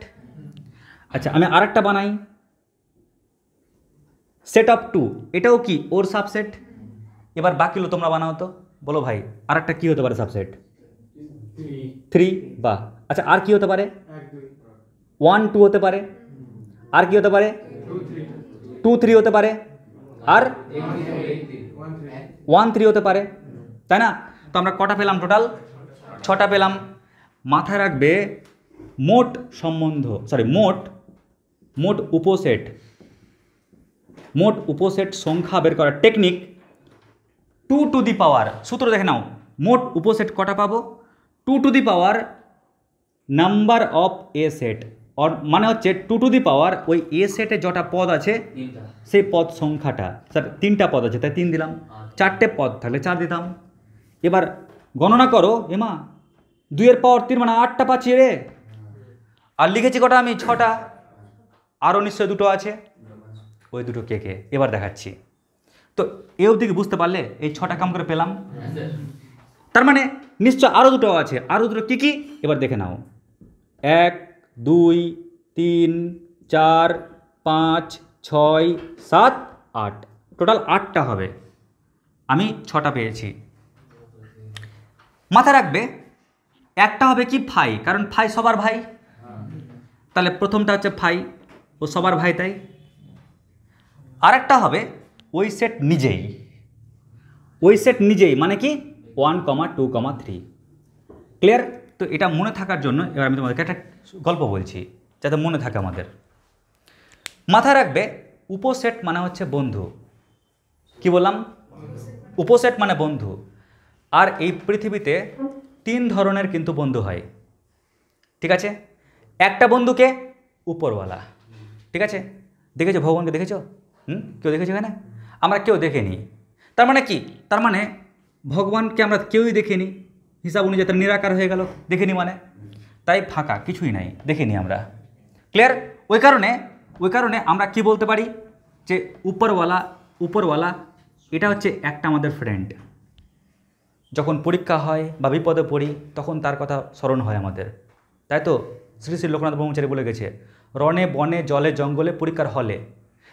আচ্ছা আমি আরেকটা বানাই, সেট অফ 2। এটাও কি ওর সাবসেট। এবার বাকিগুলো তোমরা বানাও তো, বলো ভাই আরেকটা কি হতে পারে সাবসেট? 3। বাহ। আচ্ছা আর কি হতে পারে? 1, 2 হতে পারে। আর কি হতে পারে? 2, 3 হতে পারে। আর 1, 3 হতে পারে, তাই না? তো আমরা কটা পেলাম? টোটাল 6টা পেলাম। মাথায় রাখবে মোট সম্বন্ধ, মোট উপসেট সংখ্যা বের করার টেকনিক 2 টু দি পাওয়ার। সূত্র দেখে নাও, মোট উপসেট কটা পাবো? 2 to the power number of A set, মানে হচ্ছে 2 টু দি পাওয়ার ওই এ সেটে যটা পদ আছে সেই পদ সংখ্যাটা। স্যার 3টা পদ আছে তাই 3 দিলাম, 4টে পদ থাকলে 4 দিতাম। এবার গণনা করো, এমা 2 এর পাওয়ার 3 মানে 8টা পাচ্ছি রে। আর লিখেছি কটা আমি? 6টা। আরও নিশ্চয়ই 2টো আছে, ওই 2টো কে কে এবার দেখাচ্ছি। তো এ অবধি বুঝতে পারলে? এই 6টা কাম করে পেলাম। তার মানে নিশ্চয় আরও 2টো আছে। আরও 2টো কী কী এবার দেখে নাও। 1, 2, 3, 4, 5, 6, 7, 8, টোটাল 8টা হবে। আমি 6টা পেয়েছি। মাথায় রাখবে একটা হবে কি ফাই, কারণ ফাই সবার ভাই। তাহলে প্রথমটা হচ্ছে ফাই, ও সবার ভাই, তাই। আরেকটা হবে ওই সেট নিজেই, মানে কি 1, 2, 3। ক্লিয়ার? তো এটা মনে থাকার জন্য এবার আমি তোমাদেরকে একটা গল্প বলছি যাতে মনে থাকে আমাদের। মাথায় রাখবে উপসেট মানে হচ্ছে বন্ধু। কি বললাম? উপসেট মানে বন্ধু। আর এই পৃথিবীতে 3 ধরনের কিন্তু বন্ধু হয়, ঠিক আছে? একটা বন্ধুকে উপরওয়ালা, ঠিক আছে? দেখেছো ভগবানকে? দেখেছো? কেউ দেখেছো এখানে? আমরা কেউ দেখিনি। তার মানে কি? তার মানে ভগবানকে আমরা কেউই দেখিনি, হিসাব অনুযায়ী তার নিরাকার হয়ে গেল। দেখিনি মানে তাই ফাঁকা, কিছুই নাই, দেখিনি আমরা। ক্লিয়ার? ওই কারণে আমরা কি বলতে পারি যে উপরওয়ালা এটা হচ্ছে একটা আমাদের ফ্রেন্ড। যখন পরীক্ষা হয় বা বিপদে পড়ি তখন তার কথা স্মরণ হয় আমাদের, তাই তো? শ্রী শ্রী লোকনাথ ব্রহ্মচারী বলে গেছে, রণে বনে জলে জঙ্গলে পরীক্ষার হলে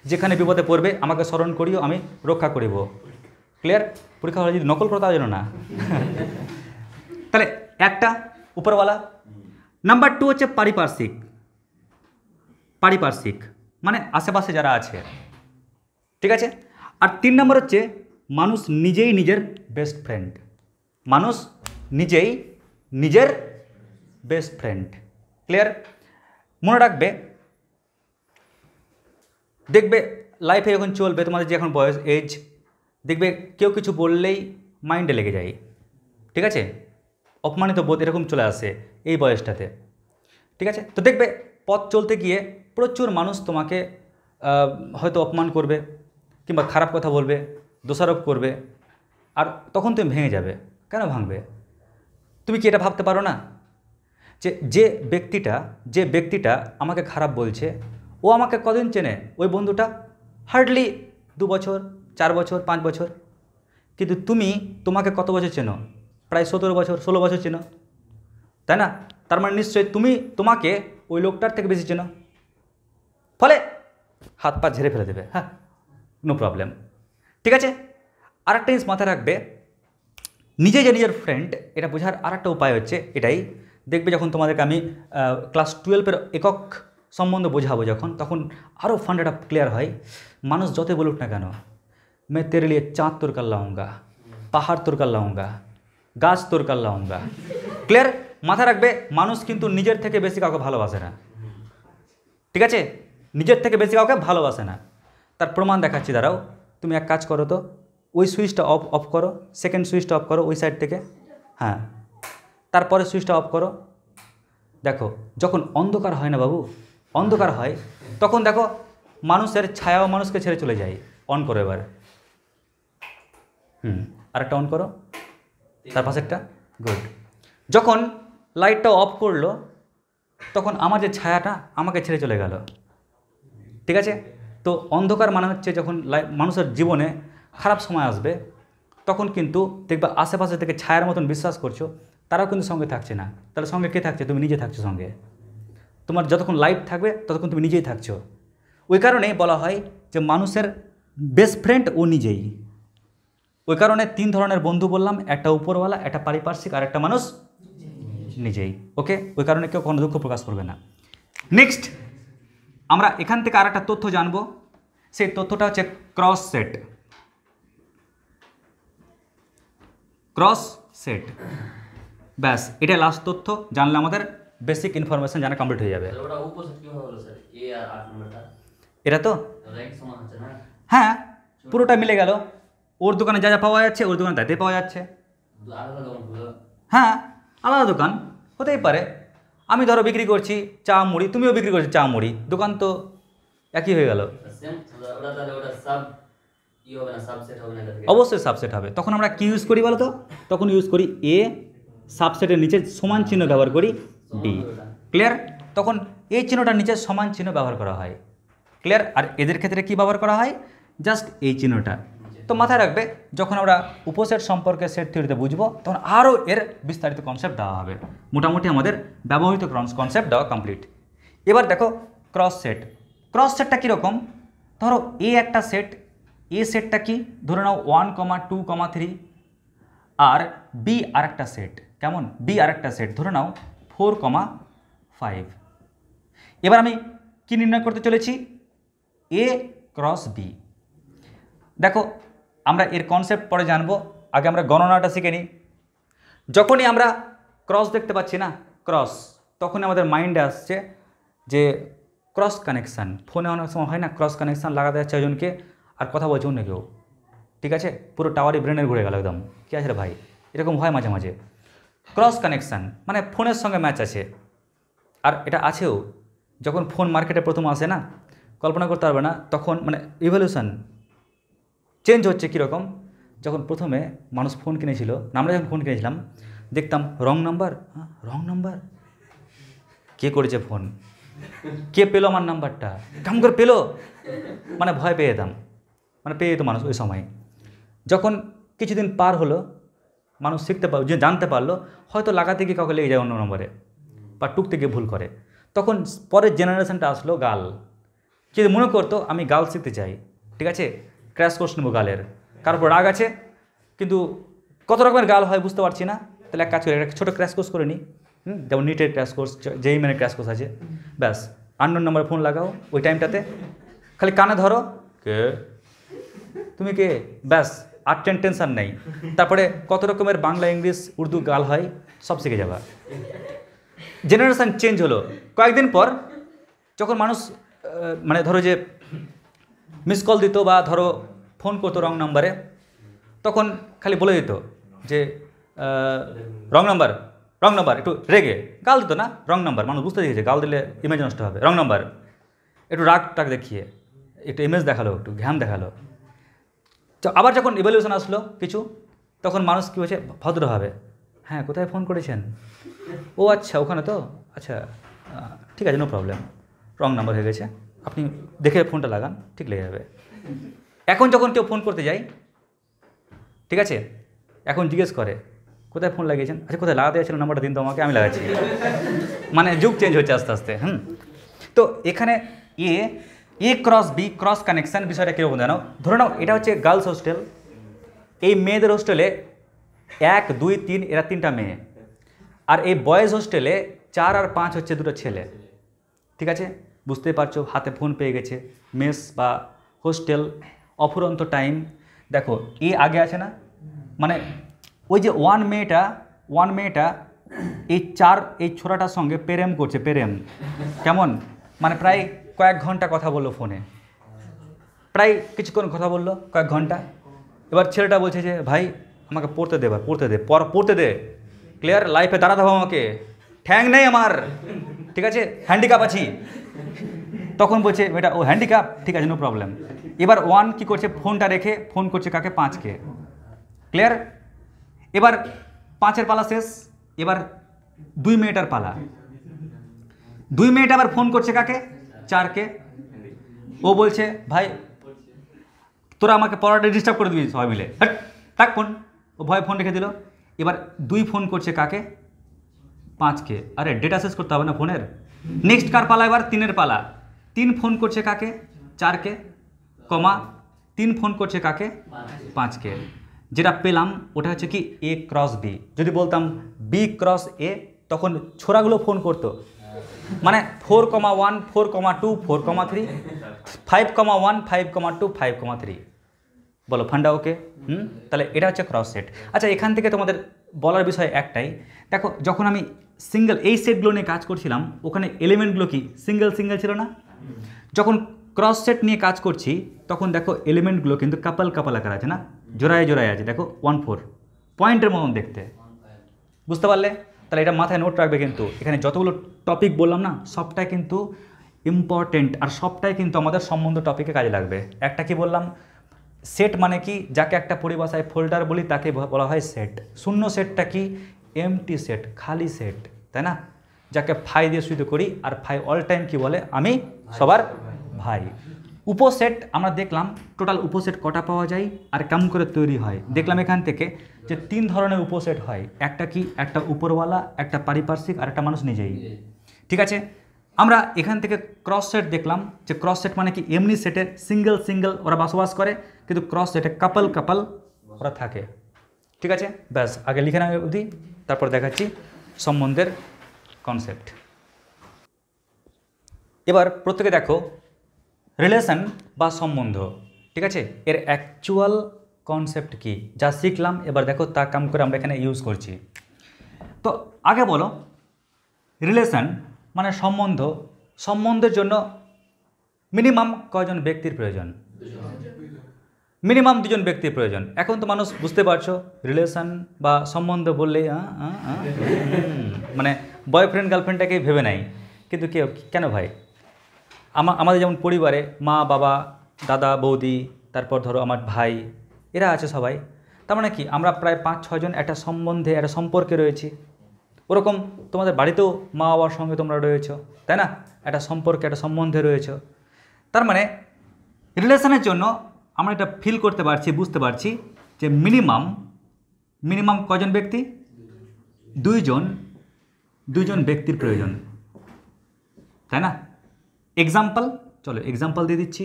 যেখানে বিপদে পড়বে আমাকে স্মরণ করিও, আমি রক্ষা করিব। ক্লিয়ার? পরীক্ষা হলে যদি নকল করো তার জন্য না। তাহলে একটা উপরওয়ালা। নাম্বার 2 হচ্ছে পারিপার্শ্বিক, মানে আশেপাশে যারা আছে, ঠিক আছে? আর 3 নম্বর হচ্ছে মানুষ নিজেই নিজের বেস্ট ফ্রেন্ড। মানুষ নিজেই নিজের বেস্ট ফ্রেন্ড। ক্লিয়ার? মনে রাখবে, দেখবে লাইফে যখন চলবে, তোমাদের যে এখন বয়স, এজ, দেখবে কেউ কিছু বললেই মাইন্ডে লেগে যায়, ঠিক আছে? অপমানিত বোধ এরকম চলে আসে এই বয়সটাতে, ঠিক আছে? তো দেখবে পথ চলতে গিয়ে প্রচুর মানুষ তোমাকে হয়তো অপমান করবে কিংবা খারাপ কথা বলবে, দোষারোপ করবে, আর তখন তুমি ভেঙে যাবে। কেন ভাঙবে? তুমি কি এটা ভাবতে পারো না যে যে ব্যক্তিটা আমাকে খারাপ বলছে ও আমাকে কদিন চেনে ওই বন্ধুটা? হার্ডলি 2 বছর, 4 বছর, 5 বছর। কিন্তু তোমাকে কত বছর চেনো? প্রায় 17 বছর, 16 বছর চেনো, তাই না? তার মানে নিশ্চয়ই তোমাকে ওই লোকটার থেকে বেশি চেনো, ফলে হাত পা ঝেড়ে ফেলে দেবে। হ্যাঁ, নো প্রবলেম, ঠিক আছে। আর একটা জিনিস মাথায় রাখবে, নিজে যে নিজের ফ্রেন্ড এটা বোঝার আর একটা উপায় হচ্ছে এটাই। দেখবে যখন তোমাদেরকে আমি ক্লাস 12-এর একক সম্বন্ধে বোঝাবো যখন, তখন আরও ফান্ডাটা ক্লিয়ার হয়। মানুষ যতই বলুক না কেন, मैं तेरे लिए चाँद तोड़ कर लाऊंगा, পাহাড় তোর কার লাউঙ্গা, গাছ তোর কার লাউঙ্গা। ক্লিয়ার? মাথা রাখবে, মানুষ কিন্তু নিজের থেকে বেশি কাউকে ভালোবাসে না, ঠিক আছে? নিজের থেকে বেশি কাউকে ভালোবাসে না। তার প্রমাণ দেখাচ্ছি, দাঁড়াও। তুমি এক কাজ করো তো, ওই সুইচটা অফ করো, সেকেন্ড সুইচটা অফ করো ওই সাইড থেকে। হ্যাঁ, তারপরে সুইচটা অফ করো। দেখো, যখন অন্ধকার হয় না বাবু, অন্ধকার হয়, তখন দেখো মানুষের ছায়াও মানুষকে ছেড়ে চলে যায়। অন করো এবার। আরেকটা অন করো, তার পাশেরটা। গুড। যখন লাইটটা অফ করলো, তখন আমার যে ছায়াটা আমাকে ছেড়ে চলে গেল, ঠিক আছে? তো অন্ধকার মানে হচ্ছে যখন মানুষের জীবনে খারাপ সময় আসবে, তখন কিন্তু দেখবা আশেপাশে থেকে ছায়ার মতন বিশ্বাস করছো, তারাও কিন্তু সঙ্গে থাকছে না। তাহলে সঙ্গে কে থাকছে? তুমি নিজে থাকছো সঙ্গে। তোমার যতক্ষণ লাইফ থাকবে ততক্ষণ তুমি নিজেই থাকছো। ওই কারণেই বলা হয় যে মানুষের বেস্ট ফ্রেন্ড ও নিজেই। ওই কারণে 3 ধরনের বন্ধু বললাম, একটা উপরওয়ালা, একটা পারিপার্শ্বিক, আর একটা মানুষ নিজেই। ওকে? ওই কারণে কেউ কোনো দুঃখ প্রকাশ করবে না। নেক্সট আমরা এখান থেকে আর একটা তথ্য জানবো। সেই তথ্যটা হচ্ছে ক্রস সেট। ক্রস সেট, ব্যাস এটা লাস্ট তথ্য জানলে আমাদের বেসিক ইনফরমেশন জানা কমপ্লিট হয়ে যাবে। এটা তো হ্যাঁ, পুরোটা মিলে গেল। ওর দোকানে যা যা পাওয়া যাচ্ছে ওর দোকানে তাইতেই পাওয়া যাচ্ছে। হ্যাঁ, আলাদা দোকান হতেই পারে। আমি ধরো বিক্রি করছি চা মুড়ি, তুমিও বিক্রি করছো চা মুড়ি, দোকান তো একই হয়ে গেল। অবশ্যই সাবসেট হবে। তখন আমরা কি ইউজ করি বলো তো? তখন ইউজ করি এ, সাবসেটের নিচে সমান চিহ্ন ব্যবহার করি বি। ক্লিয়ার? তখন এই চিহ্নটার নিচে সমান চিহ্ন ব্যবহার করা হয়। ক্লিয়ার? আর এদের ক্ষেত্রে কি ব্যবহার করা হয়? জাস্ট এই চিহ্নটা। তো মাথায় রাখবে, যখন আমরা উপসেট সম্পর্কে সেট থিওরিতে বুঝবো, তখন আরও এর বিস্তারিত কনসেপ্ট দেওয়া হবে। মোটামুটি আমাদের ব্যবহৃত কনসেপ্ট দেওয়া কমপ্লিট। এবার দেখো ক্রস সেট। ক্রস সেটটা কীরকম? ধরো এ একটা সেট, এ সেটটা কি ধরে নাও 1, 2, 3, আর বি আর একটা সেট। কেমন? বি আর একটা সেট ধরে নাও 4, 5। এবার আমি কি নির্ণয় করতে চলেছি? এ ক্রস বি। দেখো, আমরা এর কনসেপ্ট পরে জানবো, আগে আমরা গণনাটা শিখে নিই। যখনই আমরা ক্রস দেখতে পাচ্ছি না, ক্রস, তখনই আমাদের মাইন্ডে আসছে যে ক্রস কানেকশান। ফোনে অনেক সময় হয় না, ক্রস কানেকশান লাগাতে যাচ্ছে একজনকে আর কথা বলছে অন্য কেউ, ঠিক আছে? পুরো টাওয়ারই ব্রেনের ঘুরে গেল একদম। কী আছে রে ভাই? এরকম হয় মাঝে মাঝে। ক্রস কানেকশান মানে ফোনের সঙ্গে ম্যাচ আছে। আর এটা আছেও, যখন ফোন মার্কেটে প্রথম আসে না, কল্পনা করতে পারবে না তখন মানে ইভলিউশন চেঞ্জ হচ্ছে কীরকম। যখন প্রথমে মানুষ ফোন কিনেছিল, আমরা যখন ফোন কিনেছিলাম দেখতাম রং নাম্বার, রং নাম্বার, কে করেছে ফোন, কে পেলো আমার নাম্বারটা, কেমন করে পেলো, মানে ভয় পেয়ে যেতাম, মানে পেয়ে যেত মানুষ ওই সময়। যখন কিছুদিন পার হলো, মানুষ শিখতে পারলো, যে জানতে পারলো হয়তো লাগাতে গিয়ে কাউকে লেগে যায় অন্য নম্বরে, বা টুকতে গিয়ে ভুল করে, তখন পরের জেনারেশনটা আসলো গাল। যদি মনে করতো আমি গাল শিখতে চাই, ঠিক আছে, ক্র্যাশ কোর্স নেবো গালের, কারোর উপর রাগ আছে, কিন্তু কত রকমের গাল হয় বুঝতে পারছি না, তাহলে এক কাজ করে একটা ছোটো ক্র্যাশ কোর্স করে নিই। যেমন নিটের ক্র্যাশ কোর্স, যেই মানে ক্র্যাশ কোর্স আছে, ব্যাস আননোন নাম্বারে ফোন লাগাও ওই টাইমটাতে, খালি কানে ধরো, কে তুমি কে, ব্যাস আর টেনশন নেই। তারপরে কত রকমের বাংলা, ইংলিশ, উর্দু গাল হয় সব শিখে যাবা। জেনারেশান চেঞ্জ হলো। কয়েকদিন পর যখন মানুষ মানে ধরো যে মিস কল দিত বা ধরো ফোন করতো রং নাম্বারে, তখন খালি বলে দিত যে রং নাম্বার, রং নাম্বার, একটু রেগে গাল দিত না, রং নাম্বার, মানুষ বুঝতে দিয়েছে গাল দিলে ইমেজ নষ্ট হবে, রং নাম্বার, একটু রাগ টাগ দেখিয়ে একটু ইমেজ দেখালো, একটু ঘ্যাম দেখালো। আবার যখন ইভলিউশন আসলো কিছু, তখন মানুষ কী হয়েছে, ভদ্রভাবে, হ্যাঁ কোথায় ফোন করেছেন, ও আচ্ছা ওখানে তো, আচ্ছা ঠিক আছে নো প্রবলেম, রং নাম্বার হয়ে গেছে, আপনি দেখে ফোনটা লাগান, ঠিক লেগে যাবে। এখন যখন কেউ ফোন করতে যায়, ঠিক আছে, এখন জিজ্ঞেস করে কোথায় ফোন লাগিয়েছেন, আচ্ছা কোথায় লাগাতে যাচ্ছিল, নাম্বারটা দিন তো আমাকে, আমি লাগাচ্ছি। মানে যুগ চেঞ্জ হচ্ছে আস্তে আস্তে। তো এখানে এ ক্রস বি ক্রস কানেকশান বিষয়টা কীরকম জানো? ধরে নাও এটা হচ্ছে গার্লস হোস্টেল, এই মেয়েদের হোস্টেলে 1, 2, 3 এরা 3টা মেয়ে, আর এই বয়েজ হোস্টেলে 4 আর 5 হচ্ছে 2টো ছেলে। ঠিক আছে, বুঝতেই পারছো, হাতে ফোন পেয়ে গেছে, মেস বা হোস্টেল, অফুরন্ত টাইম। দেখো আগে আছে না, মানে ওই যে ওয়ান মেয়েটা এই ছোড়াটার সঙ্গে প্রেম করছে, প্রেম কেমন, মানে প্রায় কয়েক ঘন্টা কথা বললো ফোনে, প্রায় কিছুক্ষণ কথা বললো, কয়েক ঘন্টা। এবার ছেলেটা বলছে যে ভাই আমাকে পড়তে দে, পড়তে দে, ক্লিয়ার, লাইফে দাঁড়াতে হবে আমাকে, ঠ্যাং নেই আমার, ঠিক আছে, হ্যান্ডিক্যাপ আছি। তখন বলছে এটা ও হ্যান্ডিক্যাপ, ঠিক আছে, নো প্রবলেম। এবার ওয়ান কি করছে, ফোনটা রেখে ফোন করছে কাকে, 5কে, ক্লিয়ার। এবার 5-এর পালা শেষ, এবার 2 মিনিটের পালা, 2 মিনিট আবার ফোন করছে কাকে, 4কে। ও বলছে ভাই তোরা আমাকে পড়াটা ডিস্টার্ব করে দিবি সবাই মিলে, থাক ফোন। ও ভয় ফোন রেখে দিল। এবার 2 ফোন করছে কাকে, 5কে। আরে ডেটা শেষ করতে হবে না ফোনের। নেক্সট কার পালা, এবার 3-এর পালা, 3 ফোন করছে কাকে, 4কে, কমা 3 ফোন করছে কাকে, 5কে। যেটা পেলাম ওটা হচ্ছে কি এ ক্রস বি। যদি বলতাম বি ক্রস এ, তখন ছোড়াগুলো ফোন করতো, মানে 4,1, 4,2, 4,3, 5,1, 5,2, 5,3। বলো ফান্ডা ওকে? তাহলে এটা হচ্ছে ক্রস সেট। আচ্ছা এখান থেকে তোমাদের বলার বিষয় একটাই, দেখো যখন আমি সিঙ্গেল এই সেটগুলো নিয়ে কাজ করছিলাম, ওখানে এলিমেন্টগুলো কি সিঙ্গেল ছিল না? যখন ক্রস সেট নিয়ে কাজ করছি তখন দেখো এলিমেন্টগুলো কিন্তু কাপাল আকার আছে না, জোড়ায় আছে, দেখো 1, 4 পয়েন্টের মতন দেখতে, বুঝতে পারলে? তাহলে এটা মাথায় নোট রাখবে। কিন্তু এখানে যতগুলো টপিক বললাম না, সবটাই কিন্তু ইম্পর্টেন্ট, আর সবটাই কিন্তু আমাদের সম্বন্ধ টপিকে কাজে লাগবে। একটা কি বললাম, সেট মানে কি, যাকে একটা পরিভাষায় ফোল্ডার বলি তাকে বলা হয় সেট। শূন্য সেটটা কি, এমটি সেট, খালি সেট, তাই না? যাকে ফাই দিয়ে শুরু করি, আর ফাই অল টাইম কি বলে, আমি সবার ভাই। উপসেট আমরা দেখলাম টোটাল উপসেট কটা পাওয়া যায় আর কেমন করে তৈরি হয়। দেখলাম এখান থেকে যে 3 ধরনের উপসেট হয়। একটা কি, একটা উপরওয়ালা, একটা পারিপার্শ্বিক, আর একটা মানুষ নিজেই। ঠিক আছে, আমরা এখান থেকে ক্রস সেট দেখলাম যে ক্রস সেট মানে কি, এমনি সেটের সিঙ্গেল ওরা বসবাস করে, কিন্তু ক্রস সেটে কাপল ওরা থাকে। ঠিক আছে, ব্যাস আগে লিখে নেওয়া অবধি, তারপর দেখাচ্ছি সম্বন্ধের কনসেপ্ট। এবার প্রত্যেকে দেখো রিলেশন বা সম্বন্ধ, ঠিক আছে, এর অ্যাকচুয়াল কনসেপ্ট কি যা শিখলাম, এবার দেখো তা কাম করে আমরা এখানে ইউজ করছি। তো আগে বলো রিলেশন মানে সম্বন্ধের জন্য মিনিমাম কয়জন ব্যক্তির প্রয়োজন? মিনিমাম 2 জন ব্যক্তির প্রয়োজন। এখন তো মানুষ বুঝতে পারছো রিলেশন বা সম্বন্ধ বললেই মানে বয়ফ্রেন্ড গার্লফ্রেন্ডটাকেই ভেবে নেয়। কিন্তু কেন ভাই, আমাদের যেমন পরিবারে মা বাবা দাদা বৌদি, তারপর ধরো আমার ভাই, এরা আছে সবাই। তার মানে কি আমরা প্রায় 5-6 জন একটা সম্বন্ধে, একটা সম্পর্কে রয়েছি। ওরকম তোমাদের বাড়িতেও মা বাবার সঙ্গে তোমরা রয়েছো, তাই না? একটা সম্পর্কে, একটা সম্বন্ধে রয়েছো। তার মানে রিলেশনের জন্য আমরা এটা ফিল করতে পারছি, বুঝতে পারছি যে মিনিমাম কজন ব্যক্তি? 2 জন ব্যক্তির প্রয়োজন, তাই না? চলো এক্সাম্পল দিয়ে দিচ্ছি।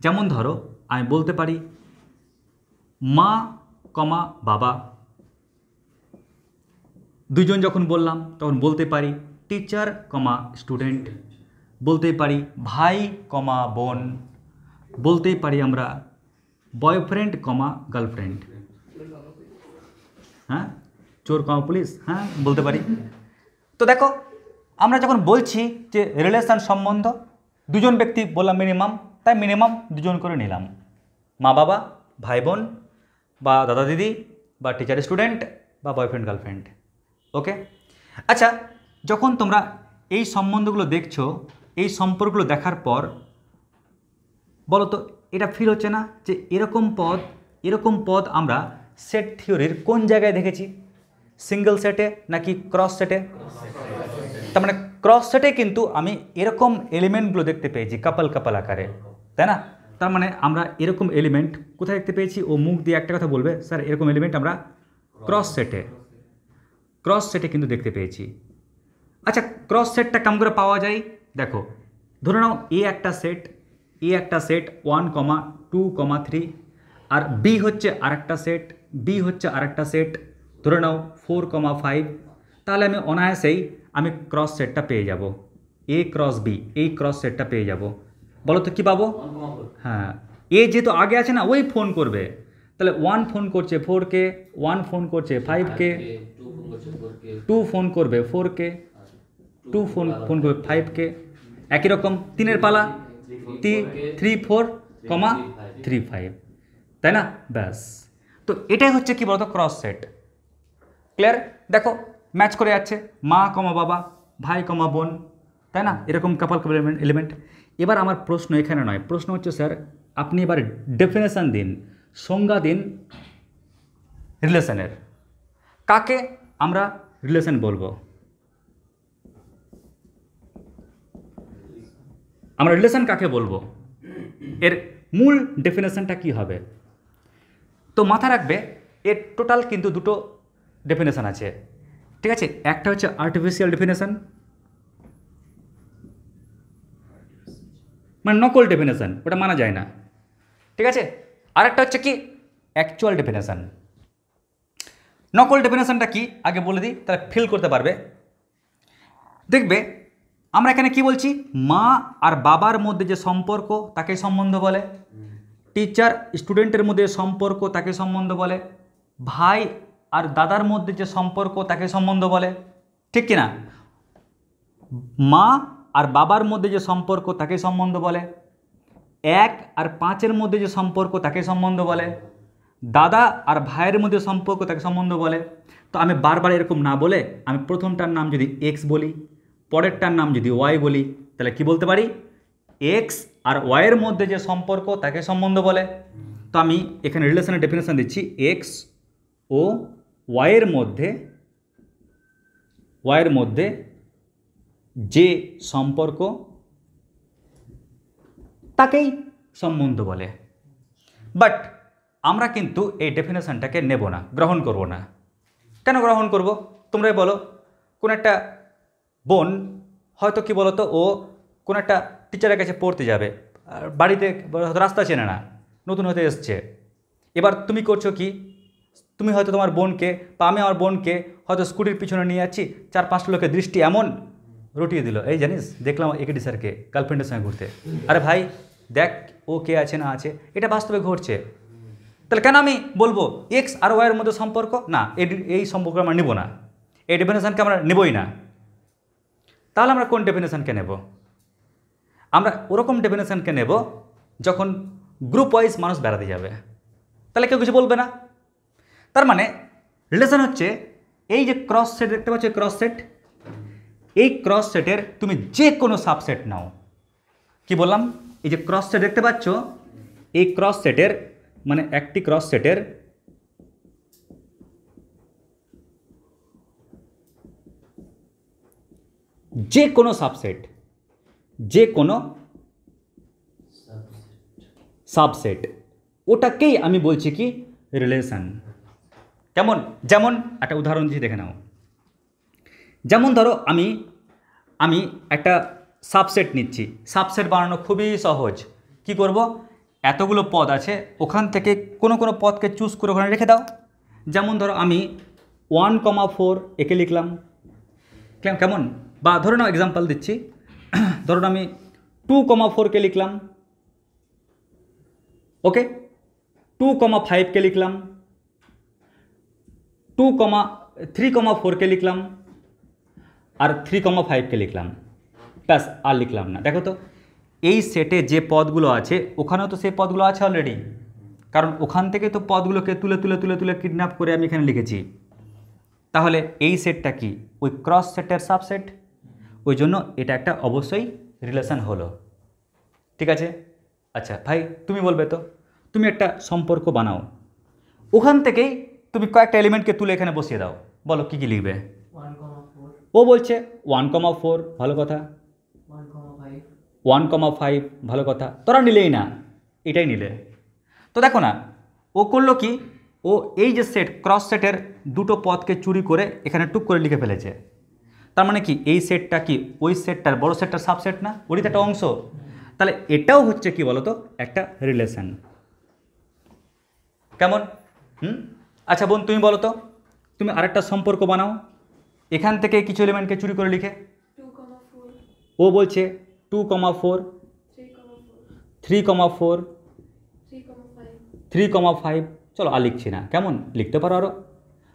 যেমন ধরো আমি বলতে পারি মা কমা বাবা। 2 জন যখন বললাম তখন বলতে পারি টিচার কমা স্টুডেন্ট, বলতেই পারি ভাই কমা বোন, বলতেই পারি আমরা বয়ফ্রেন্ড কমা গার্লফ্রেন্ড, হ্যাঁ, চোর কমা পুলিশ, হ্যাঁ বলতে পারি। তো দেখো আমরা যখন বলছি যে রিলেশন সম্বন্ধ, 2 জন ব্যক্তি বললাম মিনিমাম, তাই মিনিমাম 2 জন করে নিলাম, মা বাবা, ভাই বোন, বা দাদা দিদি, বা টিচার স্টুডেন্ট, বা বয়ফ্রেন্ড গার্লফ্রেন্ড। ওকে, আচ্ছা যখন তোমরা এই সম্বন্ধগুলো দেখছো, এই সম্পর্কগুলো দেখার পর বলো তো এটা ফিল হচ্ছে না যে এরকম পদ আমরা সেট থিওরির কোন জায়গায় দেখেছি? সিঙ্গেল সেটে নাকি ক্রস সেটে? তার মানে ক্রস সেটে কিন্তু আমি এরকম এলিমেন্টগুলো দেখতে পেয়েছি কাপাল কাপাল আকারে, তাই না? তার মানে আমরা এরকম এলিমেন্ট কোথায় দেখতে পেয়েছি? ও মুখ দিয়ে একটা কথা বলবে, স্যার এরকম এলিমেন্ট আমরা ক্রস সেটে কিন্তু দেখতে পেয়েছি। আচ্ছা, ক্রস সেটটা কেমন করে পাওয়া যায়? দেখো, ধরে নাও এ একটা সেট 1,2,3, আর বি হচ্ছে আরেকটা সেট ধরে নাও 4,5। তাহলে আমি অনায়াসেই আমি ক্রস সেটটা পেয়ে যাব, এ ক্রস বি, এই ক্রস সেটটা পেয়ে যাব। বলো তো কী পাবো? হ্যাঁ, এ যেহেতু আগে আছে না, ওই ফোন করবে, তাহলে 1 ফোন করছে 4কে, 1 ফোন করছে 5কে, 2 ফোন করবে 4কে, 2 ফোন করবে 5কে, একই রকম 3-এর পালা 3, 4, 3, 5, তাই না? ব্যাস, তো এটাই হচ্ছে কি বলতো ক্রস সেট। ক্লিয়ার? দেখো ম্যাচ করে যাচ্ছে, মা কমা বাবা, ভাই কমা বোন, তাই না? এরকম কাপাল কাপাল এলিমেন্ট। এবার আমার প্রশ্ন এখানে নয়, প্রশ্ন হচ্ছে স্যার আপনি এবার ডেফিনেশন দিন, সংজ্ঞা দিন রিলেশনের। কাকে আমরা রিলেশন বলবো? আমরা রিলেশন কাকে বলবো? এর মূল ডেফিনেশনটা কি হবে? তো মাথা রাখবে এর টোটাল কিন্তু দুটো ডেফিনেশন আছে, ঠিক আছে? একটা হচ্ছে আর্টিফিশিয়াল ডেফিনেশন, মানে নকল ডেফিনেশন, ওটা মানা যায় না, ঠিক আছে? আরেকটা হচ্ছে কি অ্যাকচুয়াল ডেফিনেশন। নকল ডেফিনেশনটা কি আগে বলে দিই, তাহলে ফিল করতে পারবে। দেখবে আমরা এখানে কি বলছি, মা আর বাবার মধ্যে যে সম্পর্ক তাকে সম্বন্ধ বলে, টিচার স্টুডেন্টের মধ্যে সম্পর্ক তাকে সম্বন্ধ বলে, ভাই আর দাদার মধ্যে যে সম্পর্ক তাকে সম্বন্ধ বলে, ঠিক কিনা? মা আর বাবার মধ্যে যে সম্পর্ক তাকে সম্বন্ধ বলে, 1 আর 5-এর মধ্যে যে সম্পর্ক তাকে সম্বন্ধ বলে, দাদা আর ভাইয়ের মধ্যে সম্পর্ক তাকে সম্বন্ধ বলে। তো আমি বারবার এরকম না বলে আমি প্রথমটার নাম যদি এক্স বলি, পরেরটার নাম যদি ওয়াই বলি, তাহলে কি বলতে পারি? এক্স আর ওয়াইয়ের মধ্যে যে সম্পর্ক তাকে সম্বন্ধ বলে। তো আমি এখানে রিলেশনের ডেফিনেশন দিচ্ছি, এক্স ও ওয়াইয়ের মধ্যে যে সম্পর্ক তাকেই সম্বন্ধ বলে। বাট আমরা কিন্তু এই ডেফিনেশনটাকে নেব না, গ্রহণ করব না। কেন গ্রহণ করব তোমরাই বলো? কোন একটা বোন হয়তো কি বলো তো, ও কোন একটা টিচারের কাছে পড়তে যাবে, আর বাড়িতে হয়তো রাস্তা চেনে না, নতুন হতে এসছে। এবার তুমি করছো কি, তুমি হয়তো তোমার বোনকে বা আমি আমার বোনকে হয়তো স্কুটির পিছনে নিয়ে যাচ্ছি, 4-5 লোকের দৃষ্টি এমন রটিয়ে দিল, এই জানিস দেখলাম একেডি স্যারকে গার্লফ্রেন্ডের সঙ্গে ঘুরতে, আরে ভাই দেখ ও কে আছে না আছে, এটা বাস্তবে ঘটছে। তাহলে কেন আমি বলবো এক্স আর ওয়াইয়ের মধ্যে সম্পর্ক না, এই সম্পর্ক আমরা নেব না, এই ডেফিনেশনকে আমরা নেবই না। তাহলে আমরা কোন ডেফিনেশনকে নেব? আমরা ওরকম ডেফিনেশনকে নেব যখন গ্রুপ ওয়াইজ মানুষ বেড়াতে যাবে, তাহলে কেউ কিছু বলবে না। তার মানে রিলেশন হচ্ছে এই যে ক্রস সেট দেখতে পাচ্ছ, ক্রস সেট, এই ক্রস সেটের তুমি যে কোনো সাবসেট নাও। কি বললাম? এই যে ক্রস সেট দেখতে পাচ্ছ, এই ক্রস সেটের মানে একটি ক্রস সেটের যে কোনো সাবসেট ওটাকেই আমি বলছি কি রিলেশন। কেমন? যেমন একটা উদাহরণ দিয়ে দেখে নাও। যেমন ধরো আমি একটা সাবসেট নিচ্ছি, সাবসেট বানানো খুবই সহজ। কি করব? এতগুলো পদ আছে, ওখান থেকে কোনো পদকে চুজ করে ওখানে রেখে দাও। যেমন ধরো আমি 1,4 একে লিখলাম, কেমন? বা ধরে নাও এক্সাম্পল দিচ্ছি, ধরুন আমি 2,4কে লিখলাম, ওকে, 2,5কে লিখলাম, 3,4কে লিখলাম, আর 3,5কে লিখলাম, ব্যাস আর লিখলাম না। দেখো তো এই সেটে যে পদগুলো আছে ওখানেও তো সেই পদগুলো আছে অলরেডি, কারণ ওখান থেকে তো পদগুলোকে তুলে তুলে তুলে তুলে কিডন্যাপ করে আমি এখানে লিখেছি। তাহলে এই সেটটা কি ওই ক্রস সেটের সাবসেট, ওই জন্য এটা একটা অবশ্যই রিলেশন হলো। ঠিক আছে? আচ্ছা ভাই তুমি বলবে তো, তুমি একটা সম্পর্ক বানাও, ওখান থেকেই তুমি কয়েকটা এলিমেন্টকে তুলে এখানে বসিয়ে দাও, বলো কী কী লিখবে? ও বলছে 1,4, ভালো কথা। 1,5, ভালো কথা। তোরা নিলেই না, এটাই নিলে। তো দেখো না, ও করলো কি, ও এই যে সেট, ক্রস সেটের দুটো পদকে চুরি করে এখানে টুক করে লিখে ফেলেছে। তার মানে কি এই সেটটা কি ওই সেটটার, বড় সেটটার সাবসেট না, ওরই তো একটা অংশ। তাহলে এটাও হচ্ছে কি বলতো, একটা রিলেশন। কেমন? আচ্ছা বোন, তুমি বলো তো, তুমি আরেকটা সম্পর্ক বানাও এখান থেকে কিছু এলিমেন্টকে চুরি করে লিখে। ও বলছে 2,4, 3,4, 3,5। চলো আর লিখছি না, কেমন, লিখতে পারো আরও।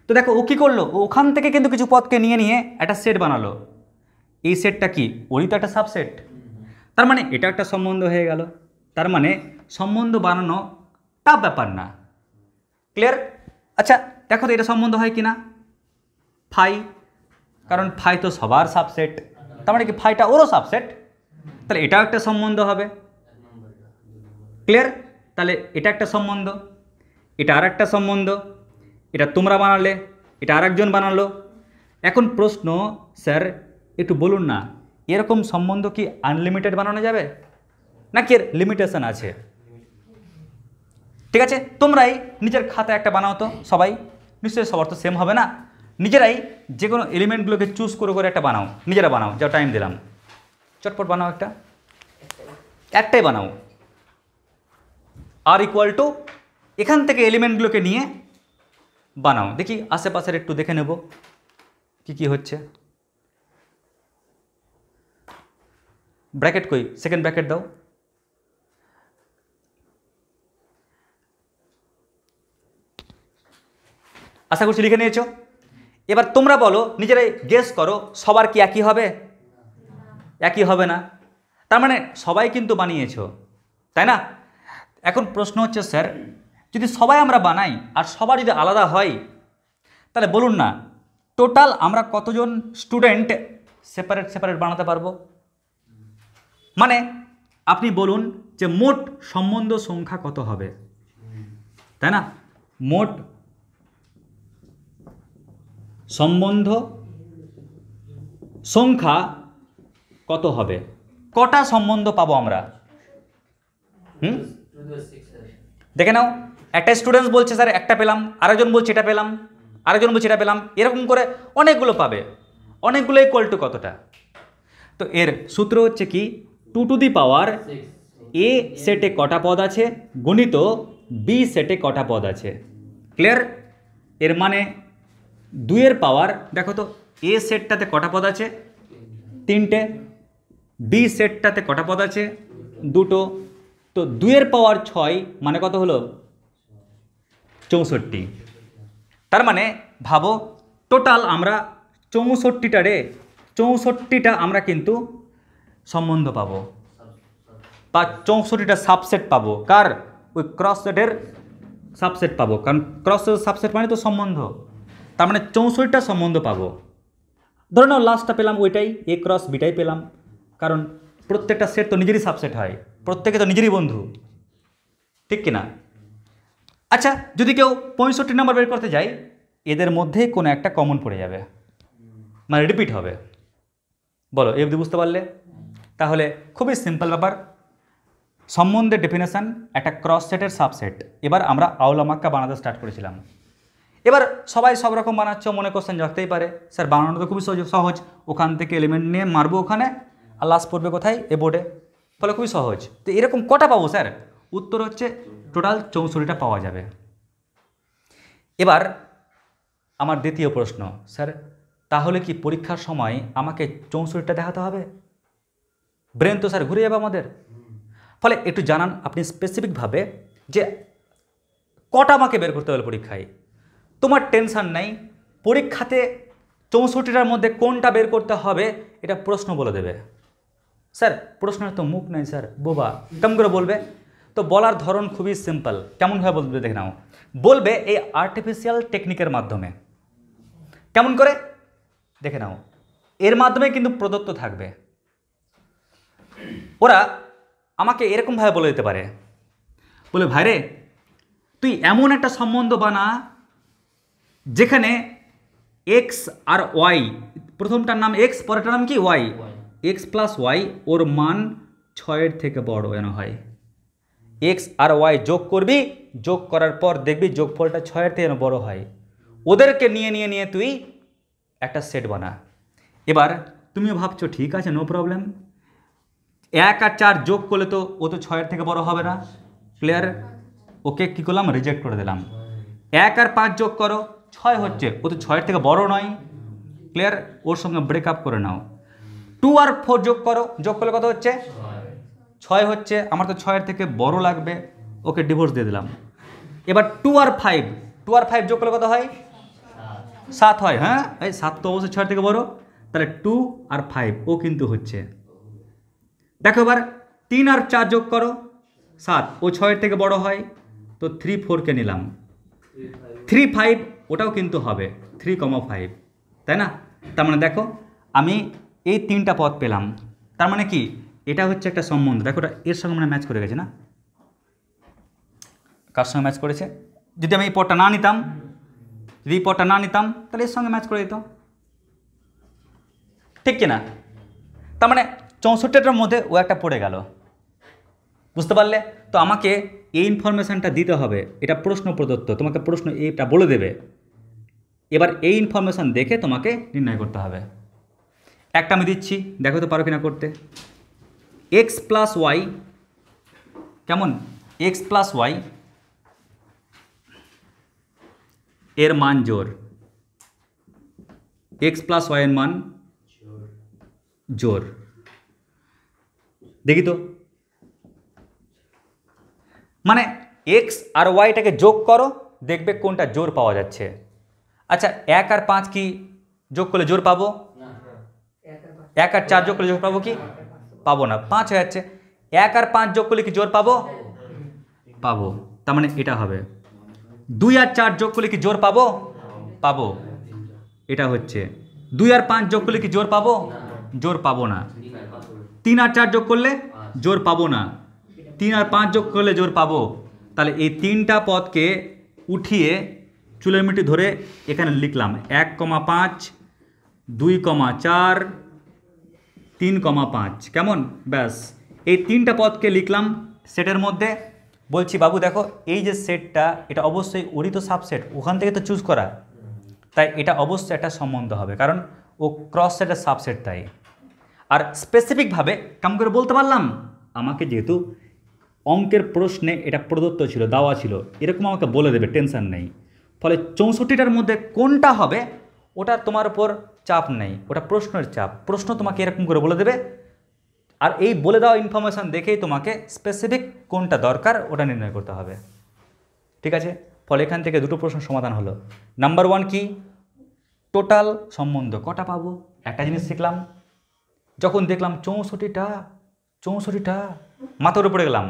তো দেখো ও কী করলো, ও ওখান থেকে কিন্তু কিছু পদকে নিয়ে নিয়ে একটা সেট বানালো। এই সেটটা কি ওরই তো একটা সাবসেট। তার মানে এটা একটা সম্বন্ধ হয়ে গেল। তার মানে সম্বন্ধ বানানো টাফ ব্যাপার না। ক্লিয়ার? আচ্ছা দেখো তো এটা সম্বন্ধ হয় কি না। ফাই, কারণ ফাই তো সবার সাবসেট, তার মানে কি ফাইটা ওরও সাবসেট, তাহলে এটাও একটা সম্বন্ধ হবে। ক্লিয়ার? তাহলে এটা একটা সম্বন্ধ, এটা আর একটা সম্বন্ধ, এটা তোমরা বানালে, এটা আর একজন বানালো। এখন প্রশ্ন, স্যার একটু বলুন না, এরকম সম্বন্ধ কি আনলিমিটেড বানানো যাবে নাকি এর লিমিটেশন আছে? ঠিক আছে, তোমরাই নিজের খাতায় একটা বানাও তো সবাই, নিশ্চয়ই সবার তো সেম হবে না। নিজেরাই যে কোনো এলিমেন্টগুলোকে চুজ করে করে একটা বানাও, নিজেরা বানাও, যা টাইম দিলাম, চটপট বানাও একটা, একটাই বানাও। আর ইকুয়াল টু এখান থেকে এলিমেন্টগুলোকে নিয়ে বানাও, দেখি আশেপাশের একটু দেখে নেব কি কি হচ্ছে। ব্র্যাকেট কই, সেকেন্ড ব্র্যাকেট দাও। আশা করছি লিখে নিয়েছো। এবার তোমরা বলো, নিজেরাই গেস করো, সবার কি একই হবে? একই হবে না। তার মানে সবাই কিন্তু বানিয়েছো, তাই না? এখন প্রশ্ন হচ্ছে, স্যার যদি সবাই আমরা বানাই আর সবার যদি আলাদা হয়, তাহলে বলুন না টোটাল আমরা কতজন স্টুডেন্ট সেপারেট সেপারেট বানাতে পারবো? মানে আপনি বলুন যে মোট সম্বন্ধ সংখ্যা কত হবে, তাই না? মোট সম্বন্ধ সংখ্যা কত হবে, কটা সম্বন্ধ পাবো আমরা? দেখে নাও, একটা স্টুডেন্টস বলছে স্যার একটা পেলাম, আরেকজন বলছে এটা পেলাম, আরেকজন বলছে এটা পেলাম, এরকম করে অনেকগুলো পাবে। অনেকগুলো ইকুয়াল টু কতটা? তো এর সূত্র হচ্ছে কি, 2 টু দি পাওয়ার এ সেটে কটা পদ আছে গণিত বি সেটে কটা পদ আছে। ক্লিয়ার? এর মানে 2 পাওয়ার, দেখো তো এ সেটটাতে কটা পদ আছে? 3টে। বি সেটটাতে কটা পদ আছে? 2টো। তো 2 পাওয়ার 6 মানে কত হলো? 64। তার মানে ভাবো টোটাল আমরা 64টা আমরা কিন্তু সম্বন্ধ পাবো, বা 64টা সাবসেট পাবো। কার? ওই ক্রস সেটের সাবসেট পাবো, কারণ ক্রস সেটের সাবসেট মানে তো সম্বন্ধ। তার মানে 64টা সম্বন্ধ পাবো। ধরে নাও লাস্টটা পেলাম ওইটাই, এ ক্রস বিটাই পেলাম, কারণ প্রত্যেকটা সেট তো নিজেরই সাবসেট হয়, প্রত্যেকে তো নিজেরই বন্ধু, ঠিক কিনা? আচ্ছা যদি কেউ 65 নাম্বার বের করতে যায়, এদের মধ্যেই কোনো একটা কমন পড়ে যাবে, মানে রিপিট হবে। বলো এই অবধি বুঝতে পারলে? তাহলে খুবই সিম্পল ব্যাপার। সম্বন্ধের ডেফিনেশন একটা ক্রস সেটের সাবসেট। এবার আমরা আউলা মাক্কা বানাতে স্টার্ট করেছিলাম। এবার সবাই সব রকম বানাচ্ছ, মনে কোশ্চেন জাগতেই পারে, স্যার বানানো তো খুবই সহজ, ওখান থেকে এলিমেন্ট নিয়ে মারবো ওখানে, আর লাস্ট পড়বে কোথায়? এ বোর্ডে। ফলে খুবই সহজ। তো এরকম কটা পাবো স্যার? উত্তর হচ্ছে টোটাল 64টা পাওয়া যাবে। এবার আমার দ্বিতীয় প্রশ্ন, স্যার তাহলে কি পরীক্ষার সময় আমাকে 64টা দেখাতে হবে? ব্রেন তো স্যার ঘুরে যাবে আমাদের। ফলে একটু জানান আপনি স্পেসিফিকভাবে যে কটা আমাকে বের করতে হবে পরীক্ষায়। তোমার টেনশান নাই, পরীক্ষাতে 64টার মধ্যে কোনটা বের করতে হবে এটা প্রশ্ন বলে দেবে। স্যার প্রশ্নের তো মুখ নেই স্যার, বোবা, কেমন করে বলবে? তো বলার ধরন খুবই সিম্পল। কেমনভাবে বলবে দেখে নাও। বলবে এই আর্টিফিশিয়াল টেকনিকের মাধ্যমে। কেমন করে? দেখে নাও, এর মাধ্যমে কিন্তু প্রদত্ত থাকবে। ওরা আমাকে এরকমভাবে বলে দিতে পারে, বলে ভাইরে তুই এমন একটা সম্বন্ধ বানা যেখানে এক্স আর ওয়াই, প্রথমটার নাম এক্স, পরেরটার নাম কি ওয়াই। এক্স প্লাস ওয়াই ওর মান 6-এর থেকে বড় যেন হয়। এক্স আর ওয়াই যোগ করবি, যোগ করার পর দেখবি যোগফলটা 6-এর থেকে যেন বড় হয়। ওদেরকে নিয়ে নিয়ে নিয়ে তুই একটা সেট বানা। এবার তুমিও ভাবছো ঠিক আছে, নো প্রবলেম, 1 আর 4 যোগ করলে তো ও তো 6-এর থেকে বড় হবে না। ক্লিয়ার? ওকে কী করলাম, রিজেক্ট করে দিলাম। 1 আর 5 যোগ করো, 6 হচ্ছে, ও তো 6-এর থেকে বড় নয়। ক্লিয়ার? ওর সঙ্গে ব্রেকআপ করে নাও। 2 আর 4 যোগ করো, যোগ করলে কত হচ্ছে? 6 হচ্ছে, আমার তো 6-এর থেকে বড় লাগবে, ওকে ডিভোর্স দিয়ে দিলাম। এবার 2 আর 5 যোগ করলে কত হয়? 7 হয়। হ্যাঁ, এই 7 তো অবশ্যই 6-এর থেকে বড়, তাহলে 2 আর 5 ও কিন্তু হচ্ছে। দেখো এবার 3 আর 4 যোগ করো, 7, ও 6-এর থেকে বড় হয়, তো 3, 4কে নিলাম। 3, 5 ওটাও কিন্তু হবে, 3,5, তাই না? তার মানে দেখো আমি এই 3টা পদ পেলাম। তার মানে কি, এটা হচ্ছে একটা সম্বন্ধ। দেখো এটা এর সঙ্গে মানে ম্যাচ করে গেছে না? কার সঙ্গে ম্যাচ করেছে? যদি আমি এই পদটা না নিতাম, তাহলে এর সঙ্গে ম্যাচ করে দিত, ঠিক কিনা? তার মানে 64টার মধ্যে ও একটা পড়ে গেল, বুঝতে পারলে? তো আমাকে এই ইনফরমেশানটা দিতে হবে, এটা প্রশ্ন প্রদত্ত, তোমাকে প্রশ্ন এইটা বলে দেবে। এবার এই ইনফরমেশান দেখে তোমাকে নির্ণয় করতে হবে। একটা আমি দিচ্ছি, দেখো তো পারো কিনা করতে। এক্স প্লাস ওয়াই, কেমন? এক্স প্লাস ওয়াই এর মান জোর, এক্স প্লাস ওয়াই এর মান জোর। দেখি তো, মানে এক্স আর ওয়াইটাকে যোগ করো, দেখবে কোনটা জোর পাওয়া যাচ্ছে। আচ্ছা 1 আর 5 কি যোগ করলে জোর পাবো? 1 আর 4 যোগ করলে জোর পাবো কি? পাবো না, 5 হয়ে যাচ্ছে। 1 আর 5 যোগ করলে কি জোর পাবো? পাবো, তার মানে এটা হবে। 2 আর 4 যোগ করলে কি জোর পাবো? পাবো, এটা হচ্ছে। 2 আর 5 যোগ করলে কি জোর পাবো? জোর পাবো না। 3 আর 4 যোগ করলে জোর পাবো না। 3 আর 5 যোগ করলে জোর পাবো। তাহলে এই 3টা পদকে উঠিয়ে চুলের মিটি ধরে এখানে লিখলাম 1,5, 2,4, 3,5, কেমন? ব্যাস, এই 3টা পদকে লিখলাম সেটের মধ্যে। বলছি বাবু দেখো এই যে সেটটা, এটা অবশ্যই ওরই তো সাবসেট, ওখান থেকে তো চুজ করা, তাই এটা অবশ্যই একটা সম্বন্ধ হবে, কারণ ও ক্রস সেটের সাবসেট। তাই আর স্পেসিফিকভাবে কেমন করে বলতে পারলাম, আমাকে যেহেতু অঙ্কের প্রশ্নে এটা প্রদত্ত ছিল, দেওয়া ছিল, এরকম আমাকে বলে দেবে, টেনশন নেই। ফলে 64টার মধ্যে কোনটা হবে ওটা তোমার উপর চাপ নেই, ওটা প্রশ্নের চাপ। প্রশ্ন তোমাকে এরকম করে বলে দেবে, আর এই বলে দেওয়া ইনফরমেশান দেখেই তোমাকে স্পেসিফিক কোনটা দরকার ওটা নির্ণয় করতে হবে, ঠিক আছে? ফলে এখান থেকে দুটো প্রশ্ন সমাধান হলো। নাম্বার 1 কি, টোটাল সম্বন্ধ কটা পাবো? একটা জিনিস শিখলাম, যখন দেখলাম 64টা মাথার উপরে গেলাম,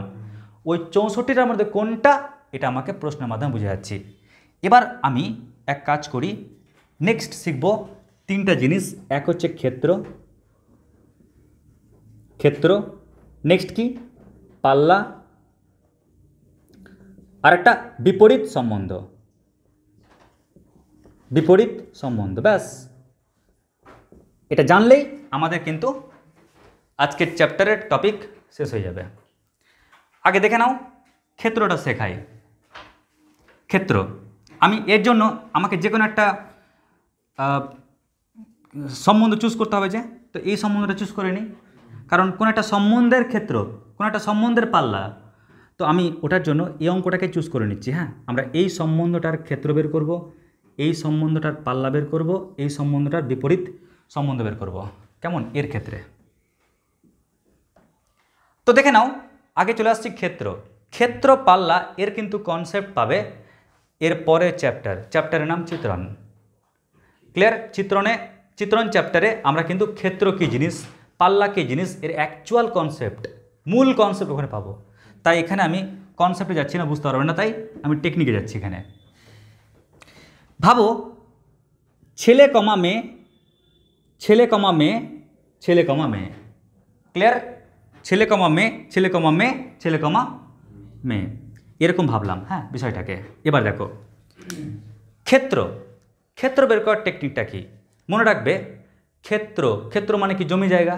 ওই 64টার মধ্যে কোনটা, এটা আমাকে প্রশ্নের মাধ্যমে বুঝে যাচ্ছি। এবার আমি এক কাজ করি, নেক্সট শিখব 3টা জিনিস। এক হচ্ছে ক্ষেত্র, নেক্সট কি, পাল্লা, আর একটা বিপরীত সম্বন্ধ। ব্যাস, এটা জানলেই আমাদের কিন্তু আজকের চ্যাপ্টারের টপিক শেষ হয়ে যাবে। আগে দেখে নাও ক্ষেত্রটা শেখাই। ক্ষেত্র, আমি এর জন্য আমাকে যে কোনো একটা সম্বন্ধ চুজ করতে হবে, যে তো এই সম্বন্ধটা চুজ করে নিই, কারণ কোন একটা সম্বন্ধের ক্ষেত্র, কোন একটা সম্বন্ধের পাল্লা, তো আমি ওটার জন্য এই অঙ্কটাকে চুজ করে নিচ্ছি। হ্যাঁ, আমরা এই সম্বন্ধটার ক্ষেত্র বের করব, এই সম্বন্ধটার পাল্লা বের করব, এই সম্বন্ধটার বিপরীত সম্বন্ধ বের করব, কেমন? এর ক্ষেত্রে তো দেখে নাও, আগে চলে আসছি ক্ষেত্র পাল্লা, এর কিন্তু কনসেপ্ট পাবে এর পরের চ্যাপ্টারের নাম চিত্রণ। ক্লিয়ার? চিত্রণ চ্যাপ্টারে আমরা কিন্তু ক্ষেত্র কী জিনিস, পাল্লা কী জিনিস, এর অ্যাকচুয়াল কনসেপ্ট, মূল কনসেপ্ট ওখানে পাবো। তাই এখানে আমি কনসেপ্টে যাচ্ছি না, বুঝতে পারবে না, তাই আমি টেকনিকে যাচ্ছি। এখানে ভাবো ছেলে কমা মেয়ে, ক্লিয়ার? ছেলে কমা মেয়ে, এরকম ভাবলাম। হ্যাঁ, বিষয়টাকে এবার দেখো, ক্ষেত্র বের করার টেকনিকটা কি? মনে রাখবে, ক্ষেত্র ক্ষেত্র মানে কি? জমি জায়গা।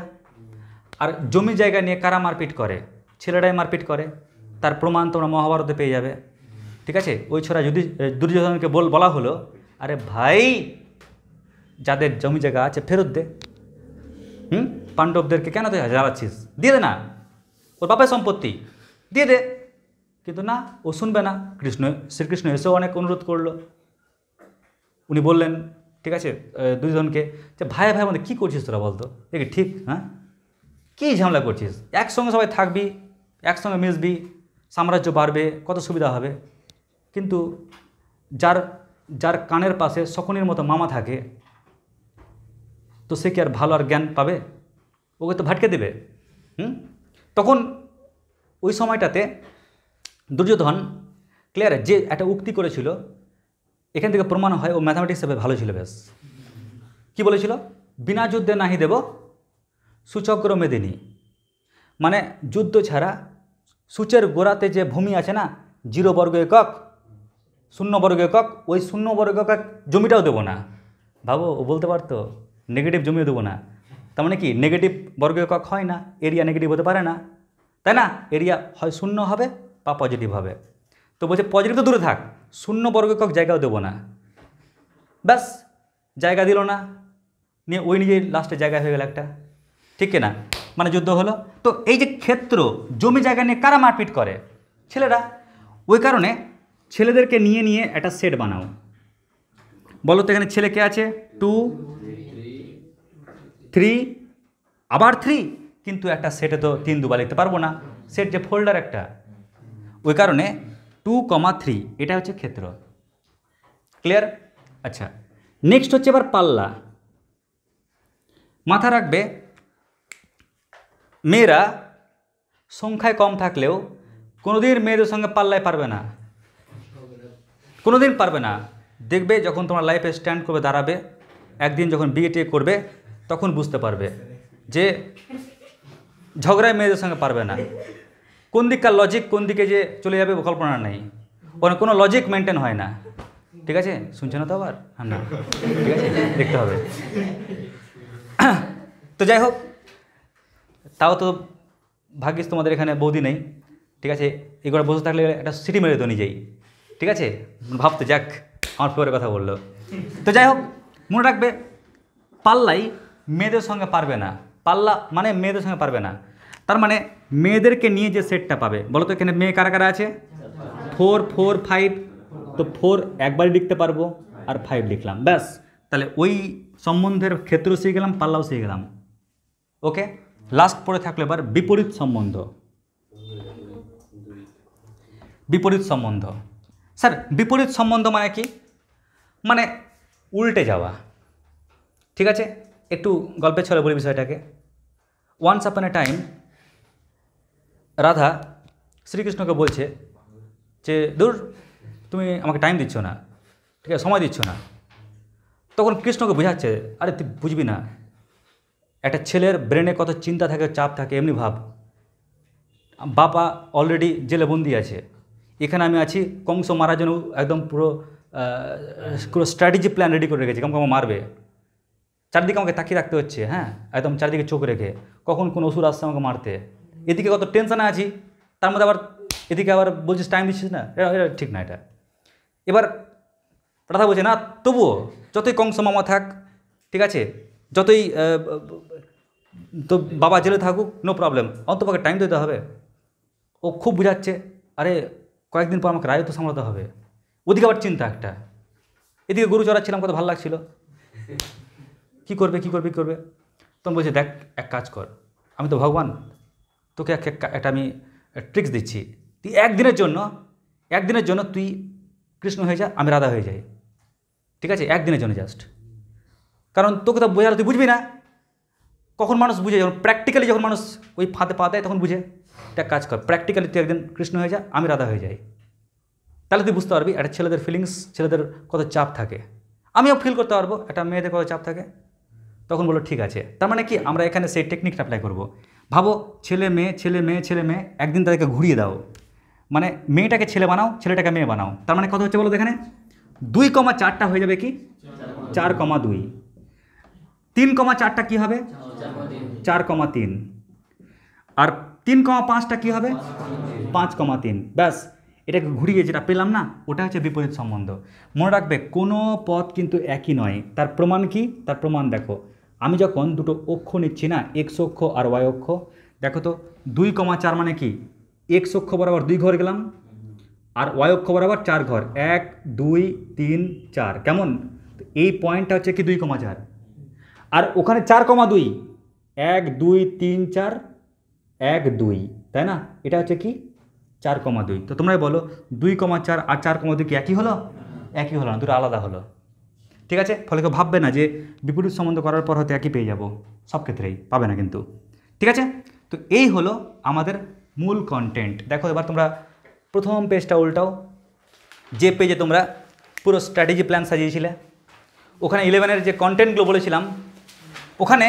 আর জমি জায়গা নিয়ে কারা মারপিট করে? ছেলেরাই মারপিট করে। তার প্রমাণ তোমরা মহাভারতে পেয়ে যাবে। ঠিক আছে? ওই ছড়া যদি দুর্যোধনকে বলা হলো, আরে ভাই যাদের জমি জায়গা আছে ফেরত দে, পাণ্ডবদেরকে কেন তুই জ্বালাচ্ছিস? দিয়ে দে না, ওর বাপের সম্পত্তি দিয়ে দে। কিন্তু না, ও শুনবে না। শ্রীকৃষ্ণ এসেও অনেক অনুরোধ করলো। উনি বললেন, ঠিক আছে, দুর্যোধনকে, যে ভাই ভাই মধ্যে কী করছিস তোরা বলতো, দেখি ঠিক, হ্যাঁ কী ঝামেলা করছিস? একসঙ্গে সবাই থাকবি, একসঙ্গে মিশবি, সাম্রাজ্য বাড়বে, কত সুবিধা হবে। কিন্তু যার যার কানের পাশে শকুনির মতো মামা থাকে, তো সে কি আর ভালো আর জ্ঞান পাবে? ওকে তো ভাটকে দেবে। তখন ওই সময়টাতে দুর্যোধন ক্লিয়ার যে একটা উক্তি করেছিল, এখান থেকে প্রমাণ হয় ও ম্যাথামেটিক্স হিসেবে ভালো ছিল বেশ। কি বলেছিল? বিনা যুদ্ধে নাহি দেব সূচক্র মেদিনী। মানে যুদ্ধ ছাড়া সূচের গোড়াতে যে ভূমি আছে না, 0 বর্গ একক, 0 বর্গ একক, ওই 0 বর্গ একক জমিটাও দেবো না। ভাবো, ও বলতে পারতো নেগেটিভ জমিও দেবো না। তার মানে কি? নেগেটিভ বর্গ একক হয় না, এরিয়া নেগেটিভ হতে পারে না, তাই না? এরিয়া হয় 0 হবে বা পজিটিভ হবে। তো বলছে পজিটিভ তো দূরে থাক, 0 বর্গ একক জায়গাও দেবো না। ব্যাস, জায়গা দিল না, নিয়ে ওই নিজেই লাস্টে জায়গা হয়ে গেল একটা। ঠিক কিনা? মানে যুদ্ধ হলো। তো এই যে ক্ষেত্র জমি জায়গা নিয়ে কারা মারপিট করে? ছেলেরা। ওই কারণে ছেলেদেরকে নিয়ে নিয়ে একটা সেট বানাও। বলো তো এখানে ছেলে কে আছে? 2, 3, আবার 3, কিন্তু একটা সেটে তো 3 দুবার লিখতে পারবো না, সেট যে ফোল্ডার একটা। ওই কারণে 2, 3 এটা হচ্ছে ক্ষেত্র। ক্লিয়ার? আচ্ছা, নেক্সট হচ্ছে এবার পাল্লা। মাথা রাখবে, মেয়েরা সংখ্যায় কম থাকলেও কোনোদিন মেয়েদের সঙ্গে পাল্লায় পারবে না, কোনোদিন পারবে না। দেখবে যখন তোমার লাইফে স্ট্যান্ড করবে, দাঁড়াবে, একদিন যখন বিয়ে করবে, তখন বুঝতে পারবে যে ঝগড়ায় মেয়েদের সঙ্গে পারবে না। কোন দিককার লজিক কোন দিকে যে চলে যাবে কল্পনা নেই, কোনো লজিক মেনটেন হয় না। ঠিক আছে? শুনছে না তো আবার? হ্যাঁ, না, ঠিক আছে, দেখতে হবে। তো যাই হোক, তাও তো ভাগ্যিস তোমাদের এখানে বৌদি নেই। ঠিক আছে? এগুলো বসে থাকলে একটা সিটি মেরে তো নিজেই। ঠিক আছে? ভাবতে যাক, আমার ফেভারের কথা বললো। তো যাই হোক, মনে রাখবে, পাল্লাই মেয়েদের সঙ্গে পারবে না। পাল্লা মানে মেয়েদের সঙ্গে পারবে না, তার মানে মেয়েদেরকে নিয়ে যে সেটটা পাবে। বলো তো এখানে মেয়ে কারা কারা আছে? 4, 4, 5। তো 4 একবারই লিখতে পারবো, আর 5 লিখলাম, ব্যাস। তাহলে ওই সম্বন্ধের ক্ষেত্র শিখে গেলাম, পাল্লাও শিখে গেলাম। ওকে, লাস্ট পড়ে থাকলো এবার বিপরীত সম্বন্ধ। বিপরীত সম্বন্ধ, স্যার বিপরীত সম্বন্ধ মানে কি? মানে উল্টে যাওয়া। ঠিক আছে, একটু গল্পের ছলে বলি বিষয়টাকে। ওয়ান্স আপন এ টাইম রাধা শ্রীকৃষ্ণকে বলছে যে দূর, তুমি আমাকে টাইম দিচ্ছ না, ঠিক আছে, সময় দিচ্ছ না। তখন কৃষ্ণকে বোঝাচ্ছে, আরে তুই বুঝবি না, একটা ছেলের ব্রেনে কত চিন্তা থাকে, চাপ থাকে। এমনি ভাব, বাবা অলরেডি জেলে বন্দি আছে, এখানে আমি আছি কংস মারার জন্য একদম পুরো স্ট্র্যাটেজি প্ল্যান রেডি করে রেখেছি, আমাকে মারবে। চারদিকে আমাকে তাকিয়ে রাখতে হচ্ছে, হ্যাঁ, একদম চারদিকে চোখ রেখে, কখন কোন ওষুধ আসছে আমাকে মারতে। এদিকে কত টেনশনে আছি, তার মধ্যে আবার এদিকে আবার বলছিস টাইম দিচ্ছিস না, এটা ঠিক না। এটা এবার রাধা বলছে না, তবুও যতই কংস মামা থাক, ঠিক আছে, যতই তো বাবা জেলে থাকুক, নো প্রবলেম, অন্তপক্ষে টাইম দিতে হবে। ও খুব বুঝাচ্ছে, আরে কয়েকদিন পর আমাকে রায় তো সামলাতে হবে। ওদিকে আবার চিন্তা একটা, এদিকে গরু চড়াচ্ছিলাম, কত ভালো লাগছিল, কী করবে কী করবে কী করবে। তখন বলছে, দেখ এক কাজ কর, আমি তো ভগবান, তোকে একটা আমি ট্রিক্স দিচ্ছি, তুই একদিনের জন্য তুই কৃষ্ণ হয়ে যা, আমি রাধা হয়ে যাই। ঠিক আছে? একদিনের জন্য জাস্ট, কারণ তোকে তো বোঝালে তুই বুঝবি না। কখন মানুষ বুঝে? যখন প্র্যাকটিক্যালি যখন মানুষ ওই ফাঁদে পা দেয় তখন বুঝে। একটা কাজ কর, প্র্যাকটিক্যালি তুই একদিন কৃষ্ণ হয়ে যা, আমি রাধা হয়ে যাই, তাহলে তুই বুঝতে পারবি একটা ছেলেদের ফিলিংস, ছেলেদের কত চাপ থাকে। আমিও ফিল করতে পারবো একটা মেয়েদের কত চাপ থাকে। তখন বলো ঠিক আছে, তার মানে কি আমরা এখানে সেই টেকনিকটা অ্যাপ্লাই করবো। ভাবো, ছেলে মেয়ে ছেলে মেয়ে ছেলে মেয়ে, একদিন তাদেরকে ঘুরিয়ে দাও, মানে মেয়েটাকে ছেলে বানাও, ছেলেটাকে মেয়ে বানাও। তার মানে কত হচ্ছে বলো, এখানে 2, 4টা হয়ে যাবে কি 4,2। 3,4টা কী হবে 4,3। আর 3,5টা কী হবে 5,3। ব্যাস, এটাকে ঘুরিয়ে যেটা পেলাম না, ওটা হচ্ছে বিপরীত সম্বন্ধ। মনে রাখবে কোনো পথ কিন্তু একই নয়। তার প্রমাণ কি? তার প্রমাণ দেখো, আমি যখন দুটো অক্ষ নিচ্ছি না, এক্স অক্ষ আর ওয়াই অক্ষ, দেখো তো 2,4 মানে কি, এক্স অক্ষ বরাবর 2 ঘর গেলাম, আর ওয়াই অক্ষ বরাবর 4 ঘর, 1 2 3 4। কেমন? এই পয়েন্টটা হচ্ছে কি 2,4, আর ওখানে 4,2, 1 2 3 4 1 2, তাই না? এটা হচ্ছে কি 4,2। তো তোমরাই বলো 2,4 আর 4,2 কি একই হলো? একই হলো না, দুটো আলাদা হলো। ঠিক আছে, ফলে কেউ ভাববে না যে বিপরীত সম্বন্ধ করার পর হয়তো একই পেয়ে যাব, সব ক্ষেত্রেই পাবে না কিন্তু। ঠিক আছে, তো এই হলো আমাদের মূল কন্টেন্ট। দেখো এবার তোমরা প্রথম পেজটা উল্টাও, যে পেজে তোমরা পুরো স্ট্র্যাটেজি প্ল্যান সাজিয়েছিলে, ওখানে 11-এর যে কন্টেন্টগুলো বলেছিলাম, ওখানে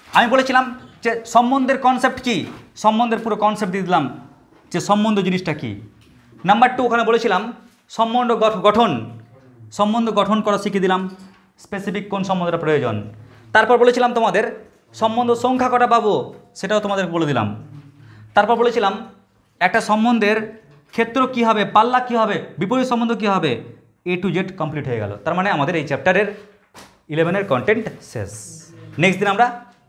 আমি বলেছিলাম যে সম্বন্ধের কনসেপ্ট কী, সম্বন্ধের পুরো কনসেপ্ট দিয়ে দিলাম যে সম্বন্ধ জিনিসটা কী। নাম্বার 2, ওখানে বলেছিলাম সম্বন্ধ সম্বন্ধ গঠন করা শিখিয়ে দিলাম, স্পেসিফিক কোন সম্বন্ধটা প্রয়োজন। তারপর বলেছিলাম তোমাদের সম্বন্ধ সংখ্যা কটা পাবো, সেটাও তোমাদের বলে দিলাম। তারপর বলেছিলাম একটা সম্বন্ধের ক্ষেত্র কী হবে, পাল্লা কী হবে, বিপরীত সম্বন্ধ কী হবে, A to Z কমপ্লিট হয়ে গেল। তার মানে আমাদের এই চ্যাপ্টারের 11-এর কন্টেন্ট শেষ। নেক্সট দিন আমরা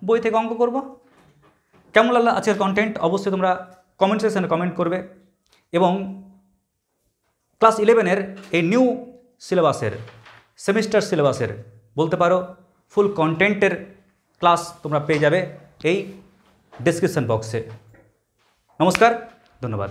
বই থেকে অঙ্ক করব। কেমন লাগলো আজকের কন্টেন্ট অবশ্যই তোমরা কমেন্ট সেকশনে কমেন্ট করবে, এবং ক্লাস 11-এর এই নিউ সিলেবাসের, সেমিস্টার সিলেবাসের বলতে পারো ফুল কন্টেন্টের ক্লাস তোমরা পেয়ে যাবে এই ডেসক্রিপশন বক্সে। নমস্কার, ধন্যবাদ।